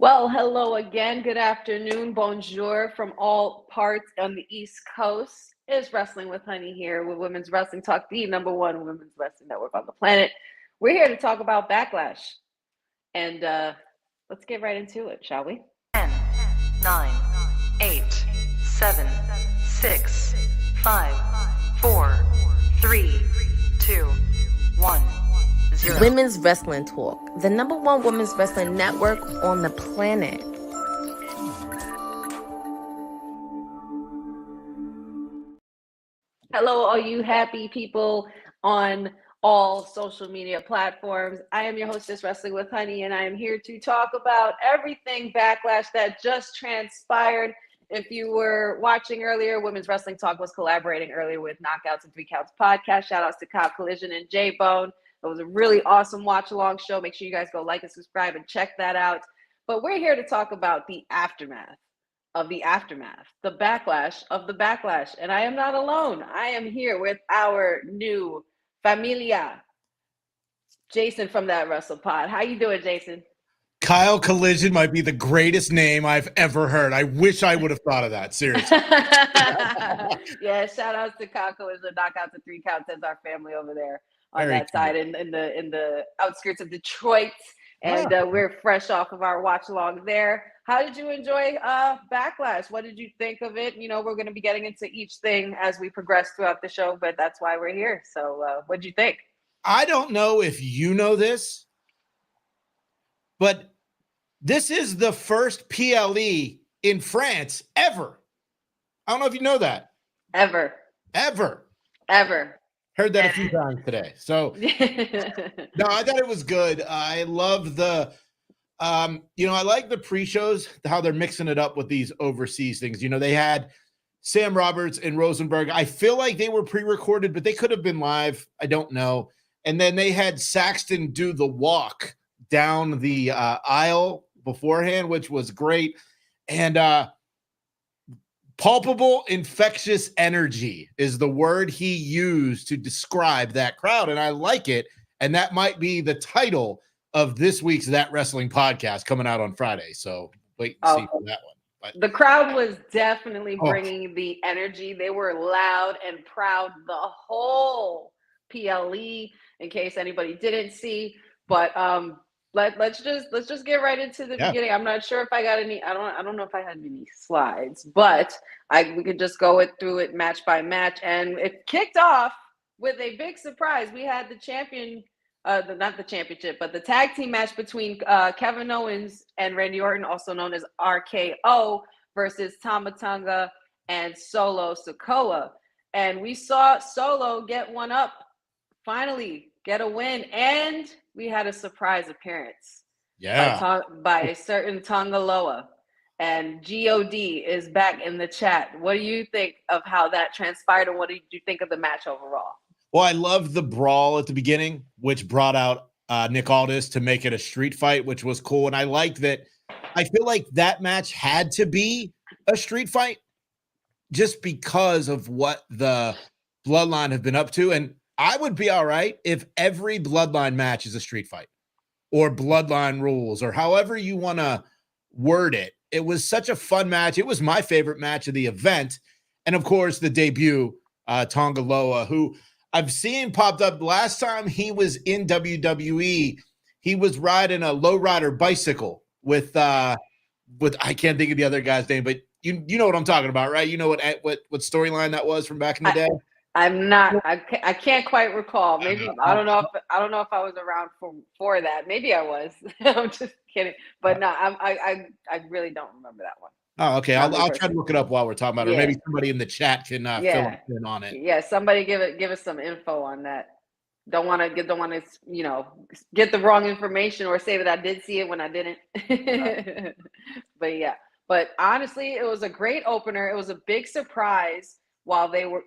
Well, hello again. Good afternoon. Bonjour from all parts on the East Coast. It's Wrestling with Honey here with Women's Wrestling Talk, the number one women's wrestling network on the planet. We're here to talk about Backlash. And let's get right into it, shall we? 10, 9, 8, 7, 6, 5, 4, 3, 2, 1. Women's Wrestling Talk, the number one women's wrestling network on the planet. Hello, all you happy people on all social media platforms. I am your hostess, Wrestling with Honey, and I am here to talk about everything Backlash that just transpired. If you were watching earlier, Women's Wrestling Talk was collaborating earlier with Knockouts and Three Counts podcast. Shout outs to Cow Collision and J-Bone. It was a really awesome watch-along show. Make sure you guys go like and subscribe and check that out. But we're here to talk about the aftermath of the aftermath, the backlash of the backlash. And I am not alone. I am here with our new familia, Jason from That WrestlePod. How you doing, Jason? Kyle Collision might be the greatest name I've ever heard. I wish I would have thought of that, seriously. Yeah, shout outs to Kyle Collision, Knockouts and Three Counts as our family over there on Very that side in the outskirts of Detroit. And we're fresh off of our watch along there. How did you enjoy Backlash? What did you think of it? You know, we're going to be getting into each thing as we progress throughout the show, but that's why we're here. So what did you think? I don't know if you know this, but this is the first PLE in France ever. I don't know if you know that. Ever. Heard that a few times today. So, no, I thought it was good. I love the, I like the pre-shows, how they're mixing it up with these overseas things. You know, they had Sam Roberts and Rosenberg. I feel like they were pre-recorded, but they could have been live. I don't know. And then they had Saxton do the walk down the aisle beforehand, which was great. And palpable infectious energy is the word he used to describe that crowd. And I like it. And that might be the title of this week's That Wrestling podcast coming out on Friday. So wait and see for that one. But the crowd was definitely bringing the energy. They were loud and proud the whole PLE, in case anybody didn't see. But let's just get right into the beginning. I'm not sure if I got any. I don't know if I had any slides, but we could just go through it match by match, and it kicked off with a big surprise. We had the champion, not the championship, but the tag team match between Kevin Owens and Randy Orton, also known as RKO, versus Tama Tonga and Solo Sikoa, and we saw Solo get one up, finally get a win, and we had a surprise appearance by a certain Tongaloa, and God is back in the chat. What do you think of how that transpired, and what did you think of the match overall? Well, I love the brawl at the beginning, which brought out Nick Aldis to make it a street fight, which was cool. And I like that. I feel like that match had to be a street fight just because of what the Bloodline have been up to. And I would be all right if every Bloodline match is a street fight or Bloodline rules or however you want to word it. It was such a fun match. It was my favorite match of the event. And of course, the debut, Tongaloa, who I've seen popped up. Last time he was in WWE, he was riding a lowrider bicycle with I can't think of the other guy's name, but you know what I'm talking about, right? You know what storyline that was from back in the day? I'm not. I can't quite recall. Maybe I don't know if I was around for that. Maybe I was. I'm just kidding. But no, I really don't remember that one. Oh, okay. I'll try to look it up while we're talking about it. Or maybe somebody in the chat can fill in on it. Yeah, somebody give us some info on that. Don't want to get the wrong information or say that I did see it when I didn't. But yeah. But honestly, it was a great opener. It was a big surprise while they were,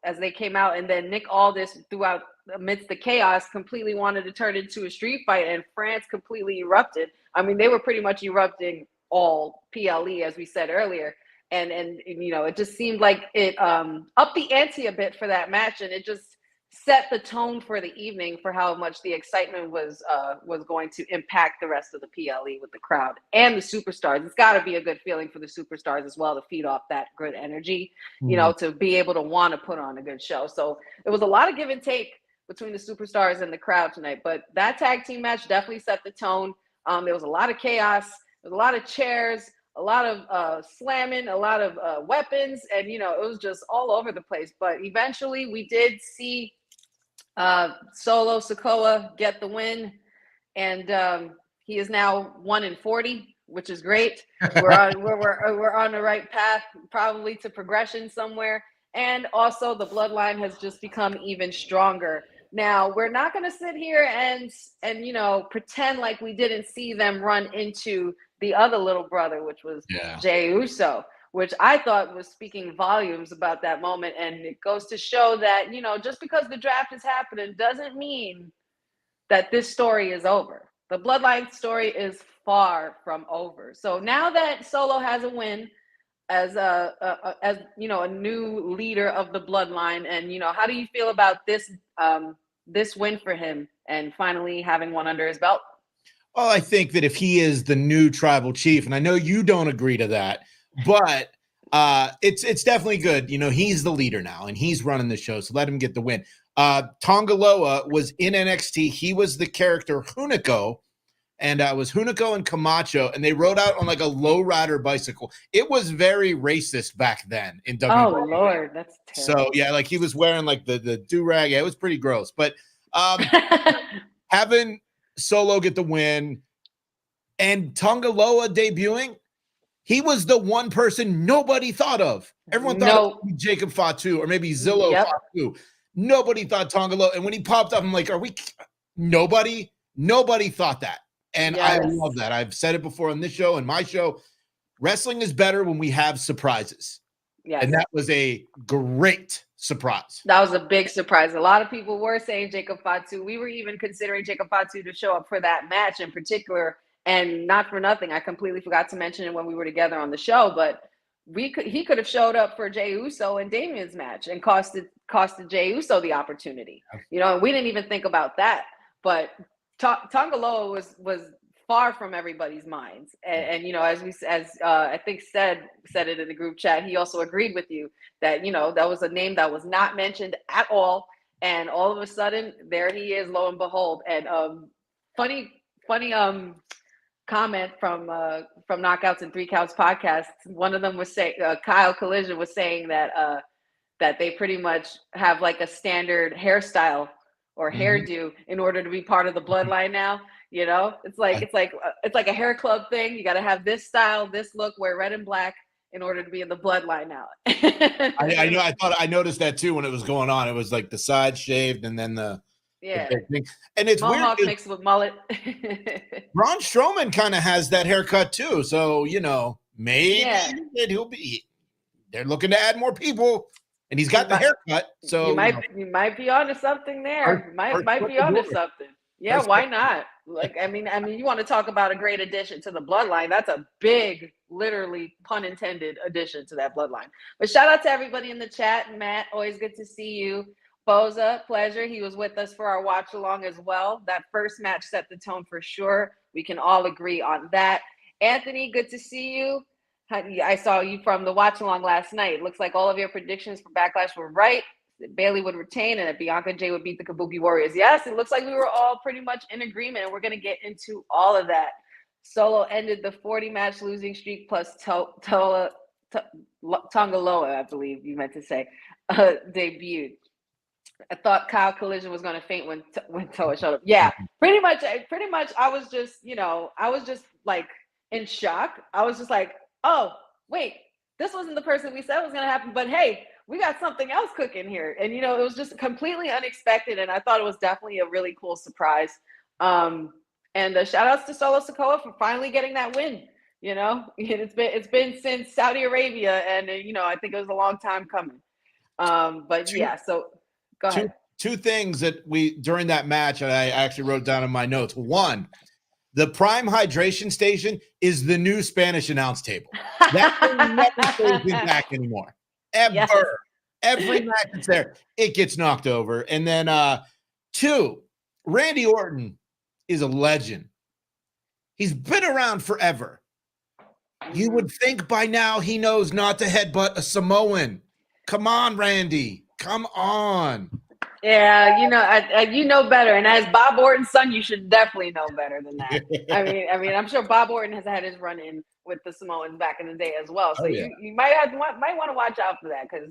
as they came out. And then Nick Aldis, throughout amidst the chaos, completely wanted to turn it into a street fight, and France completely erupted. I mean, they were pretty much erupting all PLE, as we said earlier. And it just seemed like it upped the ante a bit for that match. And it just set the tone for the evening for how much the excitement was going to impact the rest of the PLE with the crowd and the superstars. It's got to be a good feeling for the superstars as well to feed off that good energy, to be able to want to put on a good show. So it was a lot of give and take between the superstars and the crowd tonight, but that tag team match definitely set the tone. There was a lot of chaos. There was a lot of chairs, a lot of slamming, a lot of weapons, and it was just all over the place. But eventually we did see Solo Sikoa get the win, and he is now 1-40, which is great. We're on the right path, probably to progression somewhere. And also the bloodline has just become even stronger. Now, we're not going to sit here and pretend like we didn't see them run into the other little brother, which was Jey Uso, which I thought was speaking volumes about that moment. And it goes to show that, just because the draft is happening doesn't mean that this story is over. The bloodline story is far from over. So now that Solo has a win as a new leader of the bloodline, and how do you feel about this win for him and finally having one under his belt? Well, I think that if he is the new tribal chief, and I know you don't agree to that, but it's definitely good. He's the leader now and he's running the show, so let him get the win. Tonga Loa was in NXT. He was the character Hunico, and it was Hunico and Camacho, and they rode out on like a lowrider bicycle. It was very racist back then in WWE. Oh Lord, that's terrible. So yeah, like he was wearing like the do-rag. Yeah, it was pretty gross. But having Solo get the win and Tonga Loa debuting, he was the one person nobody thought of. Everyone thought it would be Jacob Fatu or maybe Zillow Fatu. Nobody thought Tonga Loa. And when he popped up, I'm like, nobody thought that. And I love that. I've said it before on this show and my show. Wrestling is better when we have surprises. Yes. And that was a great surprise. That was a big surprise. A lot of people were saying Jacob Fatu. We were even considering Jacob Fatu to show up for that match in particular. And not for nothing, I completely forgot to mention it when we were together on the show, but he could have showed up for Jey Uso and Damian's match and costed Jey Uso the opportunity. And we didn't even think about that. But Tonga Loa was far from everybody's minds, and as I think said it in the group chat, he also agreed with you that that was a name that was not mentioned at all, and all of a sudden there he is, lo and behold. And funny comment from Knockouts and Three Counts podcast. One of them was saying, Kyle Collision was saying that they pretty much have like a standard hairstyle or hairdo in order to be part of the bloodline now. It's like a hair club thing. You got to have this style, this look, wear red and black in order to be in the bloodline now. I noticed that too when it was going on. It was like the side shaved and then the thing. And it's Mohawk weird mixed with mullet. Braun Strowman kind of has that haircut too, so maybe he'll be. They're looking to add more people. And he's got the haircut, so you might be onto something there. Might be onto something. Yeah, why not? I mean, you want to talk about a great addition to the bloodline? That's a big, literally pun intended, addition to that bloodline. But shout out to everybody in the chat. Matt, always good to see you. Boza, pleasure. He was with us for our watch along as well. That first match set the tone for sure. We can all agree on that. Anthony, good to see you. I saw you from the watch along last night. It looks like all of your predictions for Backlash were right. That Bayley would retain and that Bianca Jay would beat the Kabuki Warriors. Yes, it looks like we were all pretty much in agreement, and we're going to get into all of that. Solo ended the 40-match losing streak plus Tonga Loa, I believe you meant to say, debuted. I thought Kyle Collision was going to faint when Toa showed up. Yeah, pretty much. I was just like in shock. I was just like, oh, wait, this wasn't the person we said was going to happen, but hey, we got something else cooking here. And, it was just completely unexpected. And I thought it was definitely a really cool surprise. And shout outs to Solo Sikoa for finally getting that win. It's been since Saudi Arabia. And, I think it was a long time coming. So go ahead. Two things that during that match, and I actually wrote down in my notes. One, the Prime Hydration Station is the new Spanish announce table. That thing never stays back anymore. Ever. Every match that's there, it gets knocked over. And then 2, Randy Orton is a legend. He's been around forever. You would think by now he knows not to headbutt a Samoan. Come on, Randy. Come on. Yeah, you know better. And as Bob Orton's son, you should definitely know better than that. I mean, I'm sure Bob Orton has had his run-in with the Samoans back in the day as well. So you might want to watch out for that, because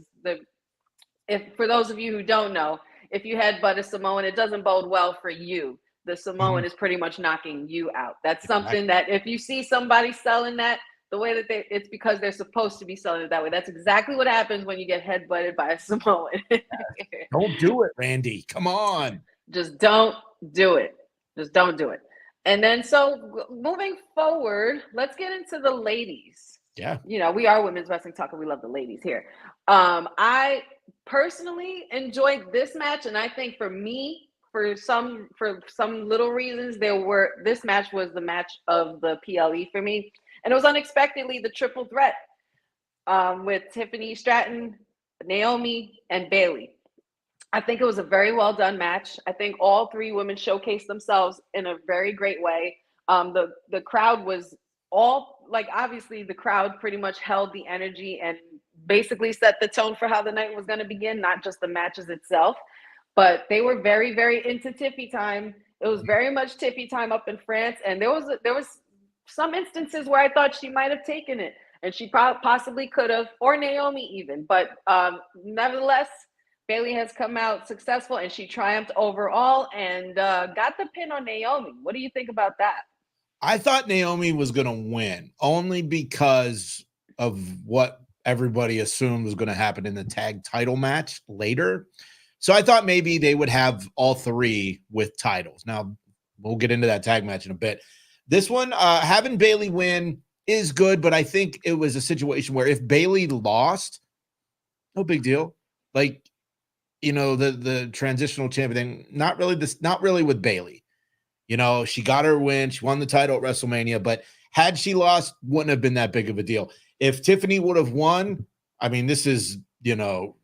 if for those of you who don't know, if you headbutt a Samoan, it doesn't bode well for you. The Samoan is pretty much knocking you out. That's something that if you see somebody selling that the way that it's because they're supposed to be selling it that way. That's exactly what happens when you get headbutted by a Samoan. Don't do it, Randy. Come on. Just don't do it. Just don't do it. And then, so moving forward, let's get into the ladies. Yeah. We are women's wrestling talk, and we love the ladies here. I personally enjoyed this match, and I think for me, for some little reasons, this match was the match of the PLE for me. And it was unexpectedly the triple threat with Tiffany Stratton, Naomi, and Bayley. I think it was a very well done match. I think all 3 women showcased themselves in a very great way. The crowd was obviously the crowd pretty much held the energy and basically set the tone for how the night was going to begin, not just the matches itself. But they were very, very into Tiffy time. It was very much Tiffy time up in France, and there was some instances where I thought she might have taken it, and she possibly could have, or Naomi even. But nevertheless, Bayley has come out successful, and she triumphed overall and got the pin on Naomi. What do you think about that? I thought Naomi was going to win only because of what everybody assumed was going to happen in the tag title match later. So I thought maybe they would have all 3 with titles. Now, we'll get into that tag match in a bit. This one, having Bayley win is good, but I think it was a situation where if Bayley lost, no big deal. Like, the transitional champion thing, not really with Bayley. She got her win. She won the title at WrestleMania, but had she lost, wouldn't have been that big of a deal. If Tiffany would have won, I mean, this is,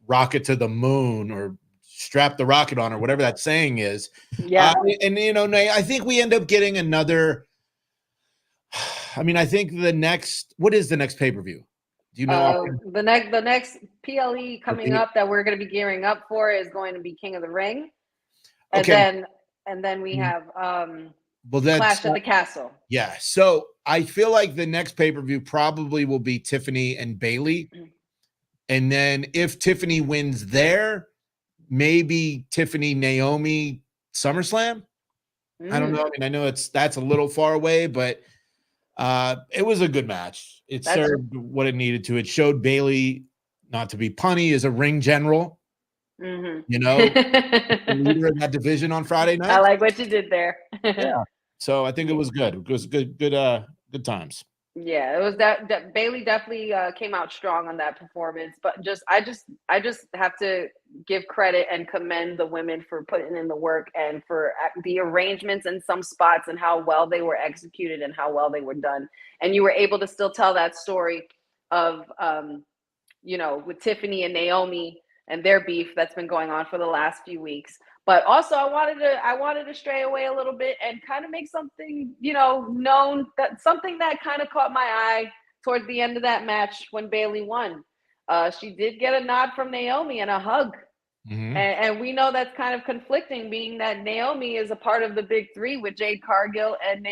rocket to the moon or strap the rocket on or whatever that saying is. Yeah. I think we end up getting another. I think what is the next pay-per-view? Do you know? The next PLE coming up that we're going to be gearing up for is going to be King of the Ring. And then we have Clash at the Castle. Yeah. So I feel like the next pay-per-view probably will be Tiffany and Bayley. And then if Tiffany wins there, maybe Tiffany, Naomi, SummerSlam. I don't know. I know that's a little far away, but it was a good match. It served what it needed to. It showed Bayley, not to be punny, is a ring general. The leader of that division on Friday night. I like what you did there. Yeah. So I think it was good. It was good times. Yeah, it was that Bayley definitely came out strong on that performance. But I just have to give credit and commend the women for putting in the work and for the arrangements in some spots and how well they were executed and how well they were done. And you were able to still tell that story of with Tiffany and Naomi and their beef that's been going on for the last few weeks. But also I wanted to stray away a little bit and kind of make something, known, that something that kind of caught my eye towards the end of that match when Bayley won. She did get a nod from Naomi and a hug. Mm-hmm. And we know that's kind of conflicting, being that Naomi is a part of the big 3 with Jade Cargill and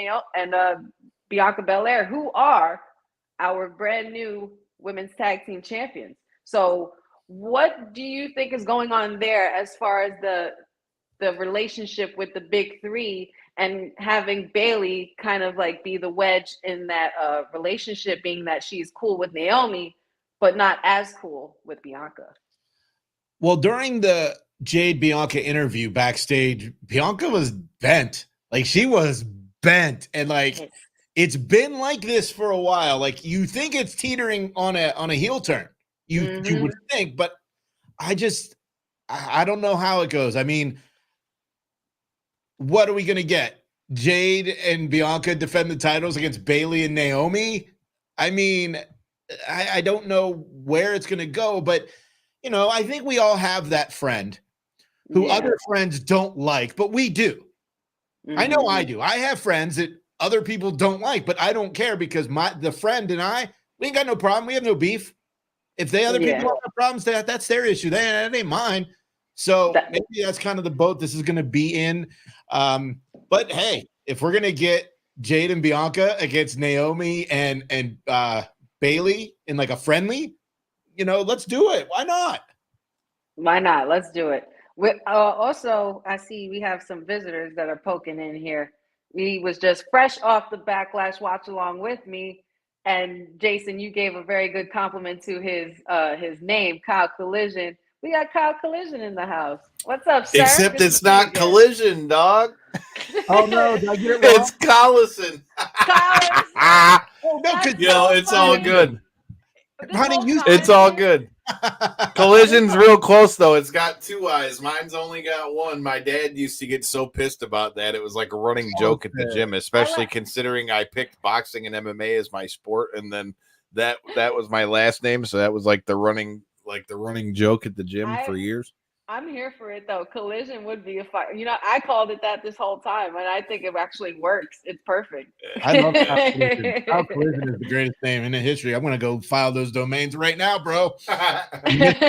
Bianca Belair, who are our brand new women's tag team champions. So what do you think is going on there as far as the relationship with the big 3 and having Bayley kind of like be the wedge in that relationship, being that she's cool with Naomi, but not as cool with Bianca? Well, during the Jade Bianca interview backstage, Bianca was bent. Like, she was bent. And like, it's been like this for a while. Like, you think it's teetering on a heel turn. You would think, but I don't know how it goes. I mean, what are we going to get? Jade and Bianca defend the titles against Bayley and Naomi? I mean, I don't know where it's going to go, but I think we all have that friend who other friends don't like, but we do. I know I do. I have friends that other people don't like, but I don't care because the friend and I, we ain't got no problem. We have no beef. If other people have problems, that's their issue. That ain't mine. So maybe that's kind of the boat this is going to be in. But hey, if we're going to get Jade and Bianca against Naomi and Bailey in like a friendly, let's do it. Why not? Why not? Let's do it. Also, I see we have some visitors that are poking in here. We was just fresh off the BackLash watch along with me, and Jason, you gave a very good compliment to his name, Kyle Collision. We got Kyle Collision in the house. What's up, sir? Except it's not Collision, dog. Oh no, did I get it wrong? It's Collison. Oh no, it's all good. Honey, it's all good. Collision's real close though. It's got 2 eyes. Mine's only got 1. My dad used to get so pissed about that. It was like a running joke at the gym, especially considering I picked boxing and MMA as my sport, and then that was my last name, so that was like the running joke at the gym for years. I'm here for it though. Collision would be a fire. I called it that this whole time, and I think it actually works. It's perfect. I love Kyle Collision. Kyle Collision is the greatest name in the history. I'm gonna go file those domains right now, bro. Get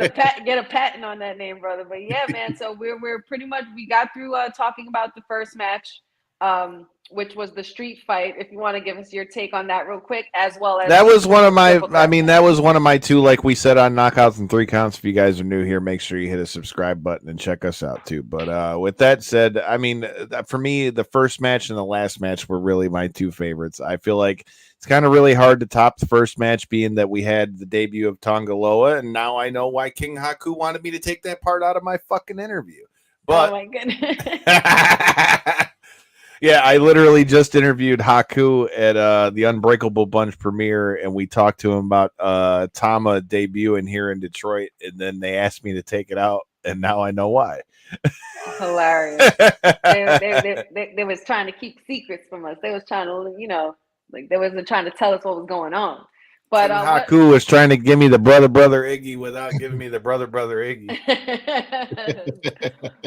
a patent on that name, brother. But yeah, man. So we're pretty much we got through talking about the first match, which was the street fight. If you want to give us your take on that real quick, as well as that was one of my. That was one of my 2. Like we said on Knockouts and 3 Counts. If you guys are new here, make sure you hit a subscribe button and check us out too. But with that said, for me, the first match and the last match were really my 2 favorites. I feel like it's kind of really hard to top the first match, being that we had the debut of Tonga Loa, and now I know why King Haku wanted me to take that part out of my fucking interview. But oh my goodness. Yeah, I literally just interviewed Haku at the Unbreakable Bunch premiere, and we talked to him about Tama debuting here in Detroit, and then they asked me to take it out, and now I know why. Hilarious. they was trying to keep secrets from us. They was trying to, they wasn't trying to tell us what was going on. But Haku was trying to give me the brother Iggy without giving me the brother Iggy.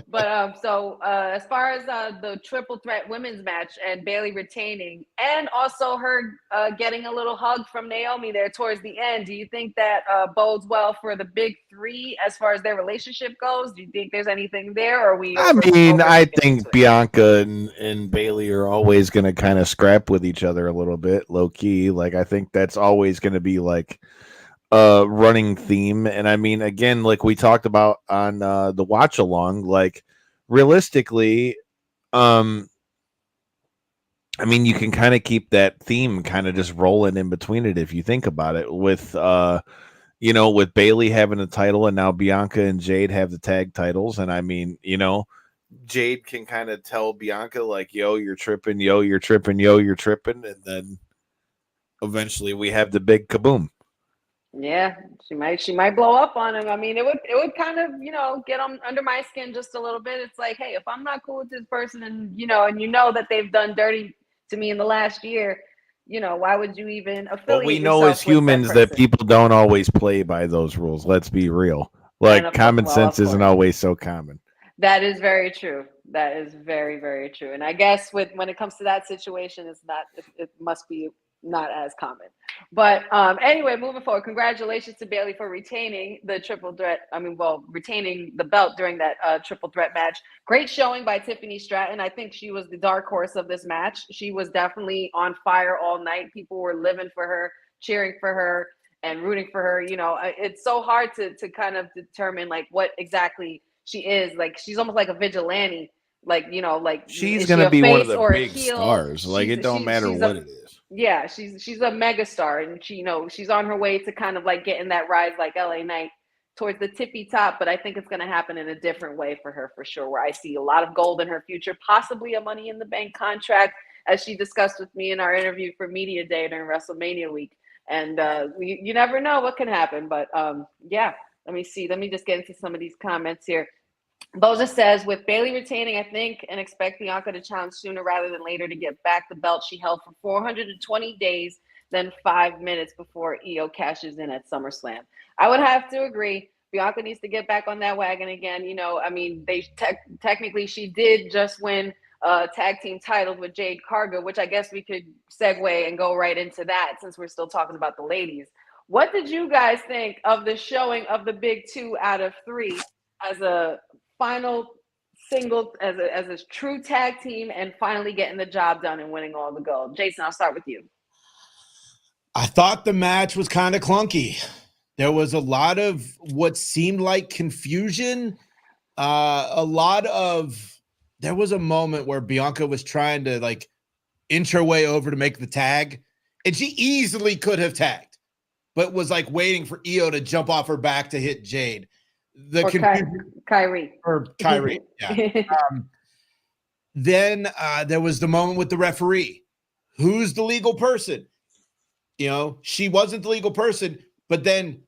But so as far as the triple threat women's match and Bailey retaining, and also her getting a little hug from Naomi there towards the end, do you think that bodes well for the big 3 as far as their relationship goes? Do you think there's anything there, or I think Bianca and Bailey are always going to kind of scrap with each other a little bit, low key. Like I think that's always going to be like a running theme. And again, like we talked about on the watch along, like realistically, you can kind of keep that theme kind of just rolling in between it if you think about it, with with Bailey having a title and now Bianca and Jade have the tag titles. And Jade can kind of tell Bianca like, yo, you're tripping, yo, you're tripping, yo, you're tripping, and then eventually we have the big kaboom. Yeah, she might blow up on him. It would kind of, get on under my skin just a little bit. It's like, hey, if I'm not cool with this person and that they've done dirty to me in the last year, why would you even affiliate? Well, we know as humans that people don't always play by those rules. Let's be real. Like common sense isn't always so common. That is very true. That is very, very true. And I guess when it comes to that situation, it must be not as common. But anyway, moving forward, congratulations to Bailey for retaining the triple threat. Retaining the belt during that triple threat match. Great showing by Tiffany Stratton. I think she was the dark horse of this match. She was definitely on fire all night. People were living for her, cheering for her, and rooting for her. It's so hard to kind of determine like what exactly she is. Like she's almost like a vigilante. She's gonna be one of the big stars. Like it don't matter what it is. Yeah, she's a mega star, and she's on her way to kind of like getting that rise like LA Knight towards the tippy top. But I think it's gonna happen in a different way for her for sure. Where I see a lot of gold in her future, possibly a Money in the Bank contract, as she discussed with me in our interview for Media Day during WrestleMania week. And you never know what can happen. But yeah, let me see. Let me just get into some of these comments here. Boza says, with Bailey retaining, I think, and expect Bianca to challenge sooner rather than later to get back the belt she held for 420 days. than 5 minutes before Io cashes in at SummerSlam. I would have to agree. Bianca needs to get back on that wagon again. You know, I mean, they technically she did just win tag team titles with Jade Cargill, which I guess we could segue and go right into that since we're still talking about the ladies. What did you guys think of the showing of the big 2 out of 3 as a final single, as a true tag team, and finally getting the job done and winning all the gold? Jason, I'll start with you. I thought the match was kind of clunky. There was a lot of what seemed like confusion. There was a moment where Bianca was trying to like inch her way over to make the tag, and she easily could have tagged, but was like waiting for Io to jump off her back to hit Jade. The confusion, Kyrie, yeah. Then there was the moment with the referee. Who's the legal person? You know, she wasn't the legal person, but then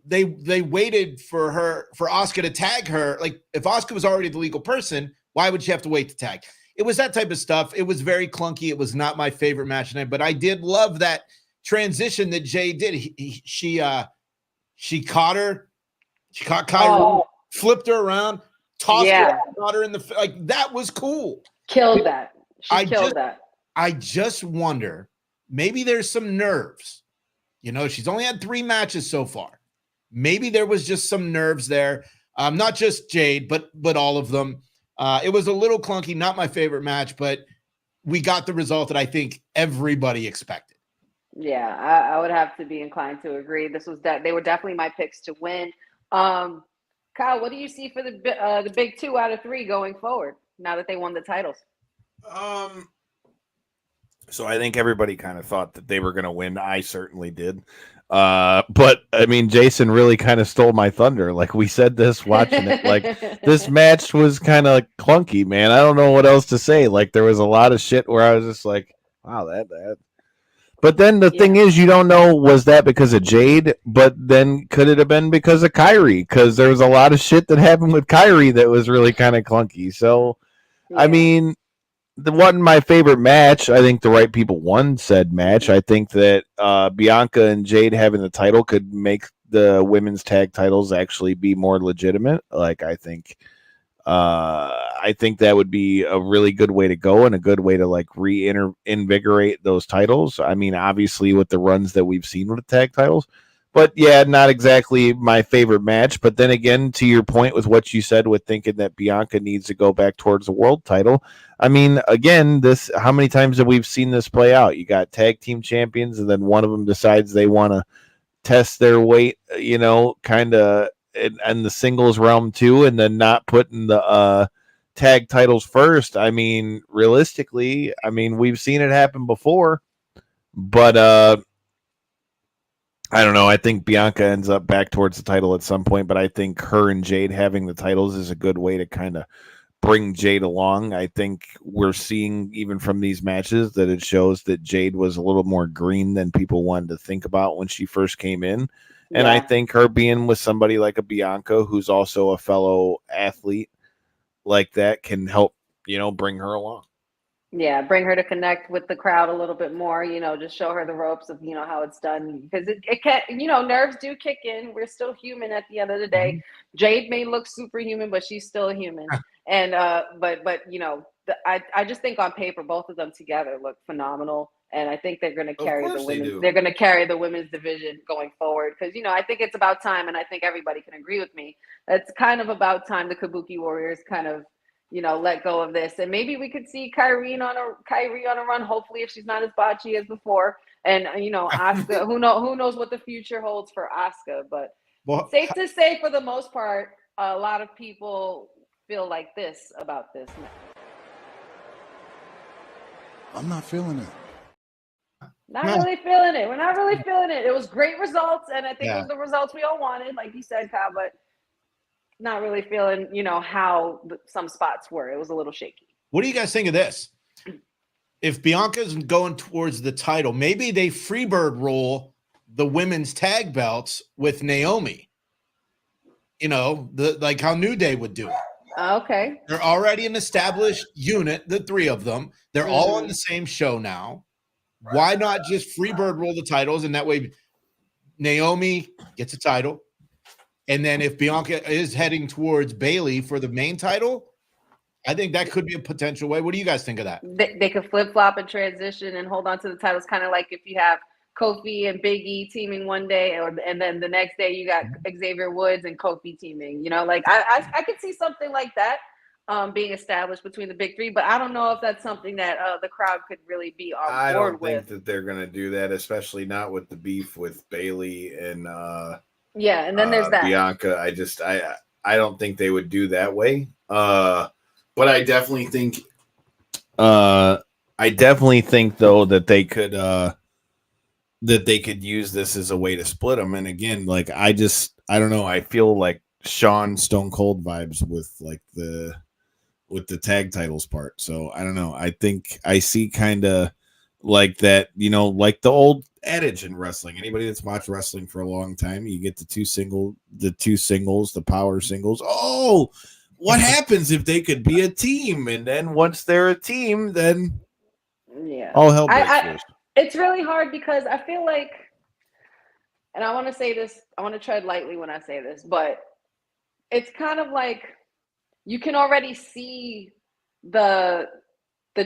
they waited for Asuka to tag her. Like, if Asuka was already the legal person, why would she have to wait to tag? It was that type of stuff. It was very clunky. It was not my favorite match tonight, but I did love that transition that Jay did. She caught her. She caught Kyrie, flipped her around, tossed her, got her in the like. That was cool. Killed that. She killed that. I just wonder, maybe there's some nerves. You know, she's only had 3 matches so far. Maybe there was just some nerves there. Not just Jade, but all of them. It was a little clunky, not my favorite match, but we got the result that I think everybody expected. Yeah, I would have to be inclined to agree. They were definitely my picks to win. Kyle, what do you see for the big 2 out of 3 going forward now that they won the titles? So I think everybody kind of thought that they were going to win. I certainly did. But I mean, Jason really kind of stole my thunder. Like, we said this watching it, like this match was kind of clunky, man. I don't know what else to say. Like, there was a lot of shit where I was just like, wow, that. But then the thing is, you don't know, was that because of Jade? But then could it have been because of Kyrie? Because there was a lot of shit that happened with Kyrie that was really kind of clunky. So, I mean, it wasn't my favorite match. I think the right people won said match. I think that Bianca and Jade having the title could make the women's tag titles actually be more legitimate. Like, I think that would be a really good way to go and a good way to like reinvigorate those titles. I mean, obviously with the runs that we've seen with the tag titles, but yeah, not exactly my favorite match. But then again, to your point with what you said with thinking that Bianca needs to go back towards the world title. I mean, again, how many times have we seen this play out? You got tag team champions and then one of them decides they want to test their weight, you know, kind of in the singles realm too, and then not putting the tag titles first. I mean, realistically, I mean, we've seen it happen before, but I don't know. I think Bianca ends up back towards the title at some point, but I think her and Jade having the titles is a good way to kind of bring Jade along. I think we're seeing even from these matches that it shows that Jade was a little more green than people wanted to think about when she first came in. And I think her being with somebody like a Bianca, who's also a fellow athlete like that, can help, you know, bring her along. Yeah, bring her to connect with the crowd a little bit more, you know, just show her the ropes of, you know, how it's done. Because it can, you know, nerves do kick in. We're still human at the end of the day. Mm-hmm. Jade may look superhuman, but she's still human. And but you know, I just think on paper both of them together look phenomenal. And I think they're going to carry the women. They're going to carry the women's division going forward because, you know, I think it's about time, and I think everybody can agree with me. It's kind of about time the Kabuki Warriors kind of, you know, let go of this, and maybe we could see Kyrie on a run. Hopefully, if she's not as botchy as before, and you know, Asuka. who knows what the future holds for Asuka? But safe to say, for the most part, a lot of people feel like this about this. I'm not feeling it. Not really feeling it. We're not really feeling it. It was great results, and I think it was the results we all wanted, like you said, Kyle, but not really feeling, you know, how some spots were. It was a little shaky. What do you guys think of this? If Bianca's going towards the title, maybe they freebird roll the women's tag belts with Naomi. You know, like how New Day would do it. Okay. They're already an established unit, the 3 of them. They're all on the same show now. Why not just freebird roll the titles, and that way Naomi gets a title, and then if Bianca is heading towards Bailey for the main title, I think that could be a potential way. What do you guys think of that? They could flip flop and transition and hold on to the titles, kind of like if you have Kofi and Big E teaming one day, and then the next day you got Xavier Woods and Kofi teaming. You know, like I could see something like that being established between the big three, but I don't know if that's something that the crowd could really be on board with. I don't think that they're gonna do that, especially not with the beef with Bailey and and then there's that Bianca. I don't think they would do that way. But I definitely think though that they could use this as a way to split them. And again, like I don't know. I feel like Shawn Stone Cold vibes with the tag titles part. So I don't know. I think I see kind of like that, like the old adage in wrestling. Anybody that's watched wrestling for a long time, you get the two singles, the power singles. Oh, what happens if they could be a team? And then once they're a team, then all hell breaks loose. It's really hard because I feel like, and I want to say this, I want to tread lightly when I say this, but it's kind of like you can already see the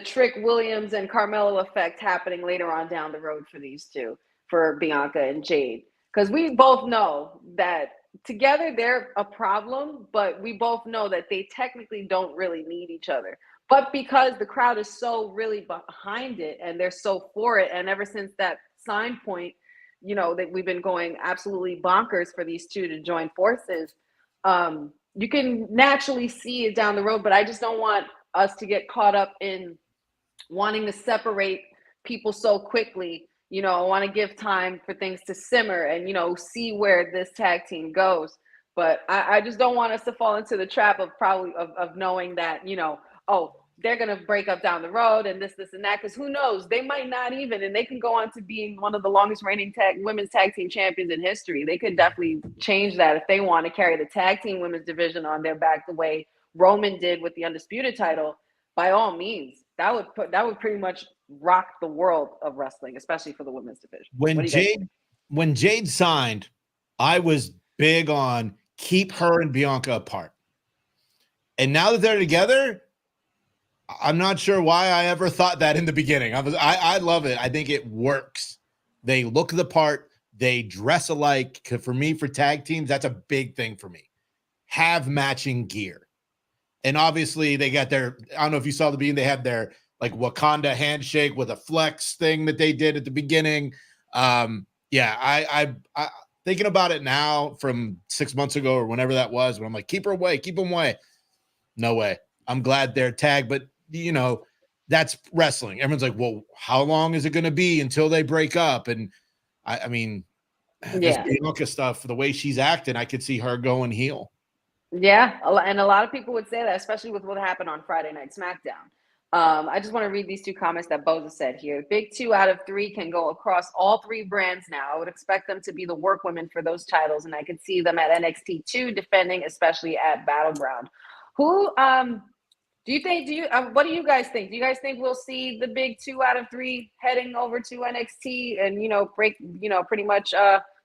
Trick Williams and Carmelo effect happening later on down the road for these two, for Bianca and Jade. Because we both know that together they're a problem, but we both know that they technically don't really need each other. But because the crowd is so really behind it and they're so for it, and ever since that sign point, that we've been going absolutely bonkers for these two to join forces, you can naturally see it down the road. But I just don't want us to get caught up in wanting to separate people so quickly. I want to give time for things to simmer and, see where this tag team goes. But I just don't want us to fall into the trap of knowing that, they're going to break up down the road and this and that. Because who knows? They might not even, and they can go on to being one of the longest reigning women's tag team champions in history. They could definitely change that if they want to carry the tag team women's division on their back the way Roman did with the undisputed title. By all means, that would pretty much rock the world of wrestling, especially for the women's division. When Jade signed, I was big on keep her and Bianca apart. And now that they're together, I'm not sure why I ever thought that in the beginning. I love it. I think it works. They look the part. They dress alike. For me, for tag teams, that's a big thing for me. Have matching gear. And obviously they got I don't know if you saw the beginning, they had their like Wakanda handshake with a flex thing that they did at the beginning. I thinking about it now from 6 months ago or whenever that was, when I'm like, keep her away, keep them away. No way. I'm glad they're tagged, but that's wrestling. Everyone's like, well, how long is it going to be until they break up? And I mean, this Bianca stuff, the way she's acting, I could see her going heel. Yeah, and a lot of people would say that, especially with what happened on Friday Night SmackDown. I just want to read these two comments that Boza said here. Big 2 out of 3 can go across all 3 brands now. I would expect them to be the workwomen for those titles, and I could see them at NXT too, defending, especially at Battleground. Who what do you guys think? Do you guys think we'll see the big 2 out of 3 heading over to NXT and pretty much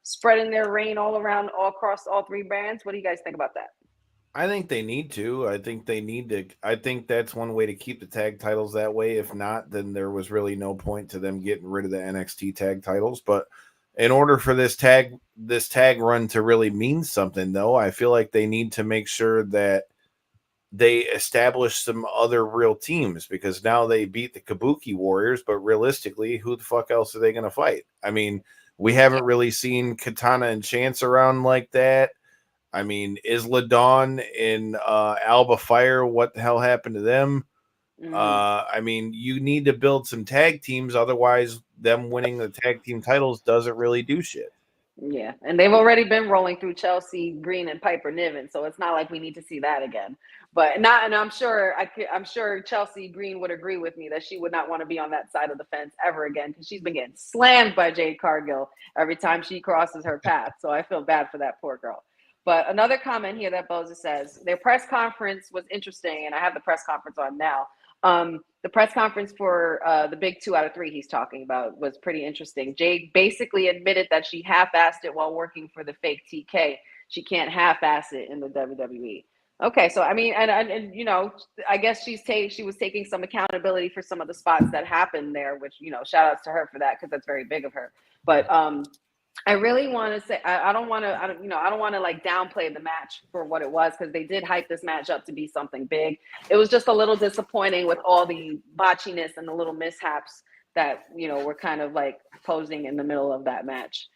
spreading their reign all across all 3 brands? What do you guys think about that? I think they need to. I think that's one way to keep the tag titles that way. If not, then there was really no point to them getting rid of the NXT tag titles. But in order for this tag run to really mean something, though, I feel like they need to make sure that they establish some other real teams, because now they beat the Kabuki Warriors, but realistically, who the fuck else are they going to fight? I mean, we haven't really seen Katana and Chance around like that. I mean, Isla Dawn and Alba Fire, what the hell happened to them? I mean, you need to build some tag teams. Otherwise, them winning the tag team titles doesn't really do shit. Yeah, and they've already been rolling through Chelsea Green and Piper Niven, so it's not like we need to see that again. And I'm sure Chelsea Green would agree with me that she would not want to be on that side of the fence ever again, because she's been getting slammed by Jade Cargill every time she crosses her path. So I feel bad for that poor girl. But another comment here that Boza says, their press conference was interesting, and I have the press conference on now. The press conference for the big 2 out of 3 he's talking about was pretty interesting. Jade basically admitted that she half-assed it while working for the fake TK. She can't half-ass it in the WWE. Okay, so I mean, and you know, I guess she was taking some accountability for some of the spots that happened there, which, you know, shout outs to her for that, because that's very big of her. But I really want to say I don't want to like downplay the match for what it was, because they did hype this match up to be something big. It was just a little disappointing with all the botchiness and the little mishaps that, you know, were kind of like posing in the middle of that match.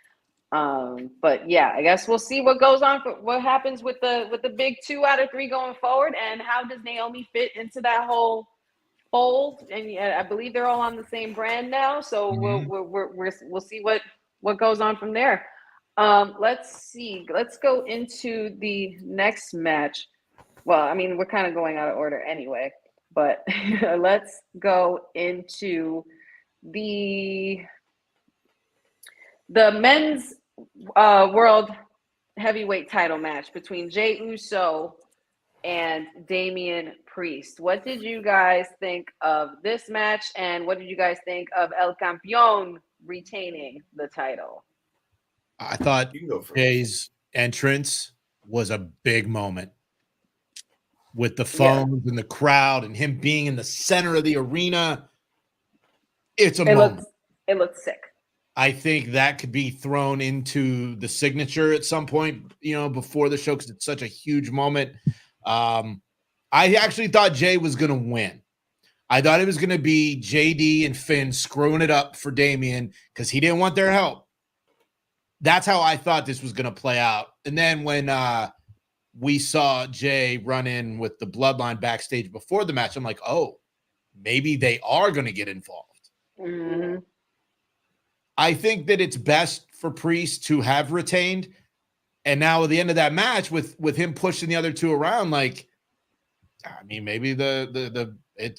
But yeah, I guess we'll see what goes on, what happens with the big 2 out of 3 going forward, and how does Naomi fit into that whole fold. And I believe they're all on the same brand now, so we'll see what goes on from there. Let's go into the next match. Well, I mean, we're kind of going out of order anyway, but let's go into the men's world heavyweight title match between Jey Uso and Damian Priest. What did you guys think of this match, and what did you guys think of El Campeón retaining the title? I thought Jay's entrance was a big moment with the phones and the crowd and him being in the center of the arena. It's a moment. It looked sick. I think that could be thrown into the signature at some point, you know, before the show, because it's such a huge moment. I actually thought Jay was going to win. I thought it was going to be JD and Finn screwing it up for Damian because he didn't want their help. That's how I thought this was going to play out. And then when we saw Jay run in with the bloodline backstage before the match, I'm like, oh, maybe they are going to get involved. Mm-hmm. I think that it's best for Priest to have retained. And now at the end of that match with him pushing the other two around, like, I mean, maybe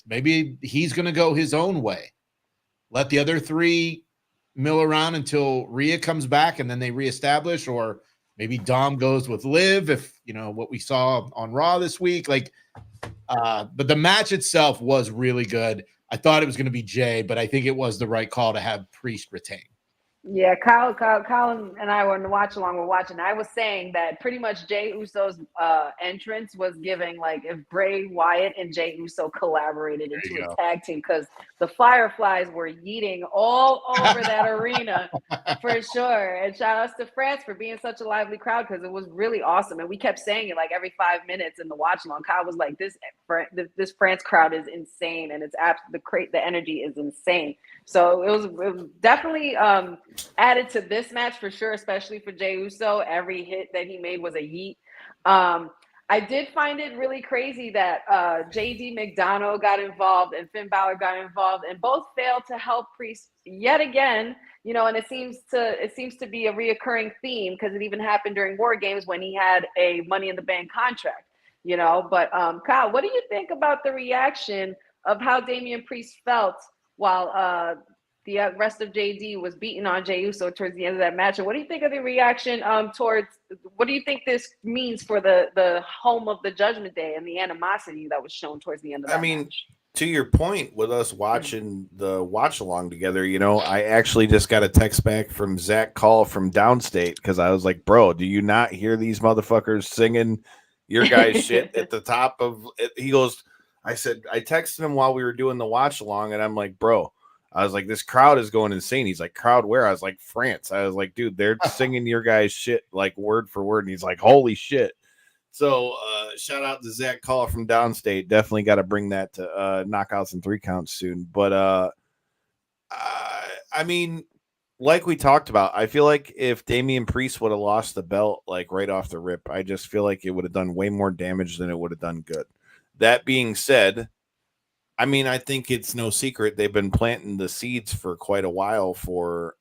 maybe he's going to go his own way. Let the other three mill around until Rhea comes back and then they reestablish, or maybe Dom goes with Liv, if you know what we saw on Raw this week. Like, but the match itself was really good. I thought it was going to be Jay, but I think it was the right call to have Priest retain. Yeah, Kyle and I were in the watch along. We're watching. I was saying that pretty much Jey Uso's entrance was giving, like, if Bray Wyatt and Jey Uso collaborated into a tag team, because the Fireflies were yeeting all over that arena for sure. And shout outs to France for being such a lively crowd, because it was really awesome. And we kept saying it like every 5 minutes in the watch along. Kyle was like, this France crowd is insane, and it's the energy is insane. So it was definitely added to this match for sure, especially for Jey Uso. Every hit that he made was a yeet. I did find it really crazy that JD McDonough got involved and Finn Balor got involved, and both failed to help Priest yet again. You know, and it seems to be a reoccurring theme, because it even happened during War Games when he had a Money in the Bank contract. You know, but Kyle, what do you think about the reaction of how Damian Priest felt while the rest of JD was beating on Jey Uso towards the end of that match? And what do you think of the reaction towards, what do you think this means for the home of the Judgment Day and the animosity that was shown towards the end of that match? To your point, with us watching the watch along together, you know, I actually just got a text back from Zach Call from Downstate, because I was like, bro, do you not hear these motherfuckers singing your guys' shit at the top of it? He goes, I texted him while we were doing the watch along, and I'm like, bro, I was like, this crowd is going insane. He's like, crowd where? I was like, France. I was like, dude, they're singing your guys' shit like word for word. And he's like, holy shit. So shout out to Zach Call from Downstate. Definitely got to bring that to Knockouts and 3 Counts soon. But I mean, like we talked about, I feel like if Damian Priest would have lost the belt like right off the rip, I just feel like it would have done way more damage than it would have done good. That being said, I mean, I think it's no secret they've been planting the seeds for quite a while for,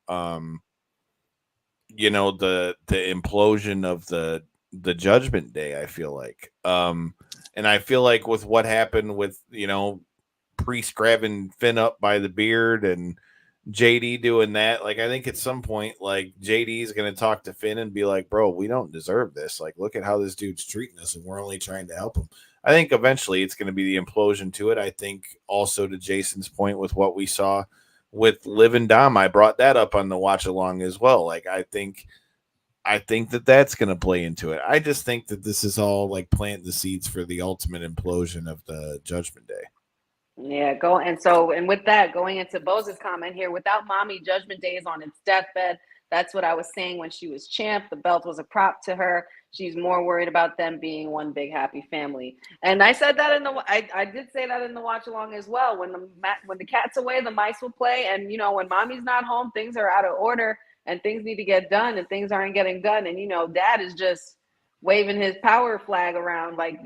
you know, the implosion of the Judgment Day, I feel like. And I feel like with what happened with, you know, Priest grabbing Finn up by the beard and JD doing that, like, I think at some point, like, JD is going to talk to Finn and be like, bro, we don't deserve this. Like, look at how this dude's treating us, and we're only trying to help him. I think eventually it's going to be the implosion to it. I think also to Jason's point with what we saw with Liv and Dom, I brought that up on the watch along as well. Like I think that that's going to play into it. I just think that this is all like planting the seeds for the ultimate implosion of the Judgment Day. Yeah, and with that, going into Bose's comment here, without mommy, Judgment Day is on its deathbed. That's what I was saying when she was champ. The belt was a prop to her. She's more worried about them being one big happy family. And I said that I did say that in the watch along as well. When the cat's away, the mice will play. And when mommy's not home, things are out of order and things need to get done and things aren't getting done. And dad is just waving his power flag around like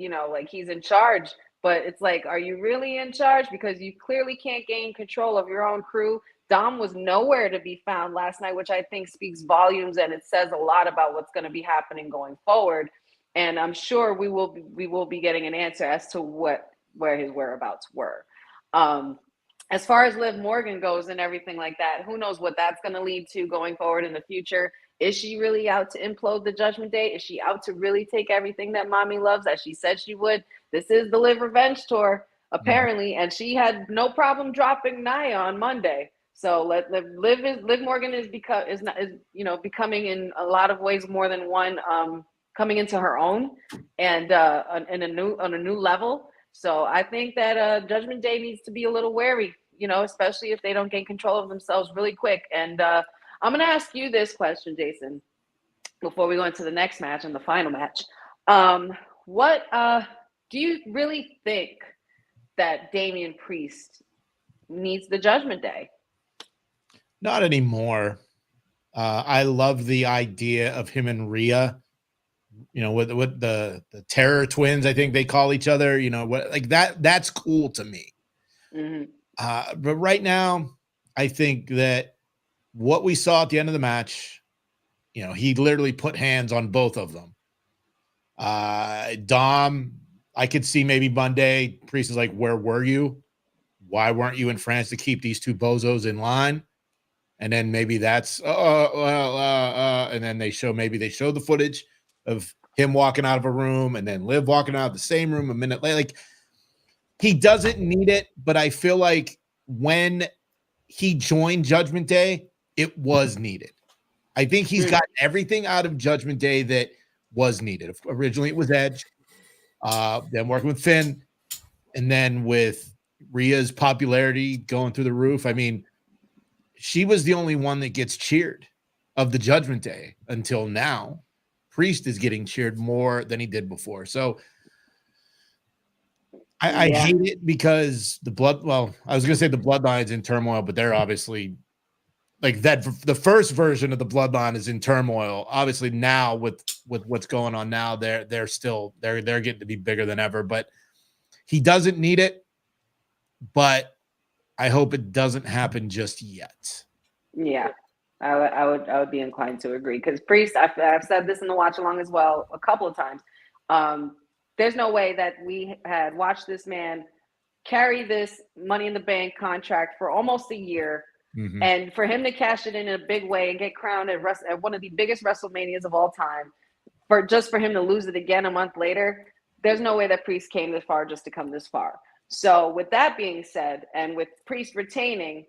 he's in charge. But it's like, are you really in charge? Because you clearly can't gain control of your own crew. Dom was nowhere to be found last night, which I think speaks volumes, and it says a lot about what's going to be happening going forward. And I'm sure we will be getting an answer as to where his whereabouts were. As far as Liv Morgan goes and everything like that, who knows what that's going to lead to going forward in the future. Is she really out to implode the Judgment Day? Is she out to really take everything that mommy loves, as she said she would? This is the Liv Revenge Tour, apparently, and she had no problem dropping Nia on Monday. So Liv Morgan is becoming in a lot of ways more than one, coming into her own and on a new level. So I think that Judgment Day needs to be a little wary, especially if they don't gain control of themselves really quick. And I'm going to ask you this question, Jason, before we go into the next match and the final match. What do you really think that Damian Priest needs the Judgment Day? Not anymore. I love the idea of him and Rhea, with the Terror Twins, I think they call each other, like that's cool to me. Mm-hmm. But right now, I think that what we saw at the end of the match, he literally put hands on both of them. Dom, I could see maybe Monday, Priest is like, where were you? Why weren't you in France to keep these two bozos in line? And then maybe that's, and then they show the footage of him walking out of a room and then Liv walking out of the same room a minute later. Like, he doesn't need it, but I feel like when he joined Judgment Day, it was needed. I think he's gotten everything out of Judgment Day that was needed. Originally, it was Edge, then working with Finn, and then with Rhea's popularity going through the roof. I mean, she was the only one that gets cheered of the Judgment Day until now. Priest is getting cheered more than he did before. So I hate it because I was going to say the Bloodline's in turmoil, but they're obviously like that. The first version of the Bloodline is in turmoil. Obviously now with what's going on now, they're getting to be bigger than ever, but he doesn't need it, but I hope it doesn't happen just yet. Yeah, I would be inclined to agree because Priest, I've said this in the watch along as well a couple of times. There's no way that we had watched this man carry this Money in the Bank contract for almost a year, and for him to cash it in a big way and get crowned at one of the biggest WrestleManias of all time, for him to lose it again a month later. There's no way that Priest came this far just to come this far. So with that being said, and with Priest retaining,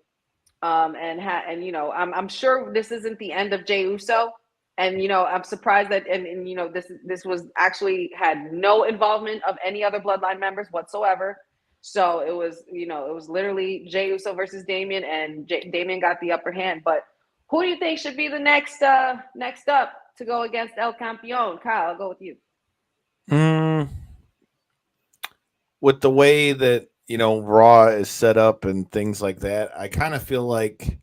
I'm sure this isn't the end of Jey Uso, and I'm surprised that this was actually had no involvement of any other Bloodline members whatsoever. So it was literally Jey Uso versus Damian, and Damian got the upper hand. But who do you think should be the next up to go against El Campeón? Kyle, I'll go with you. With the way that Raw is set up and things like that, I kind of feel like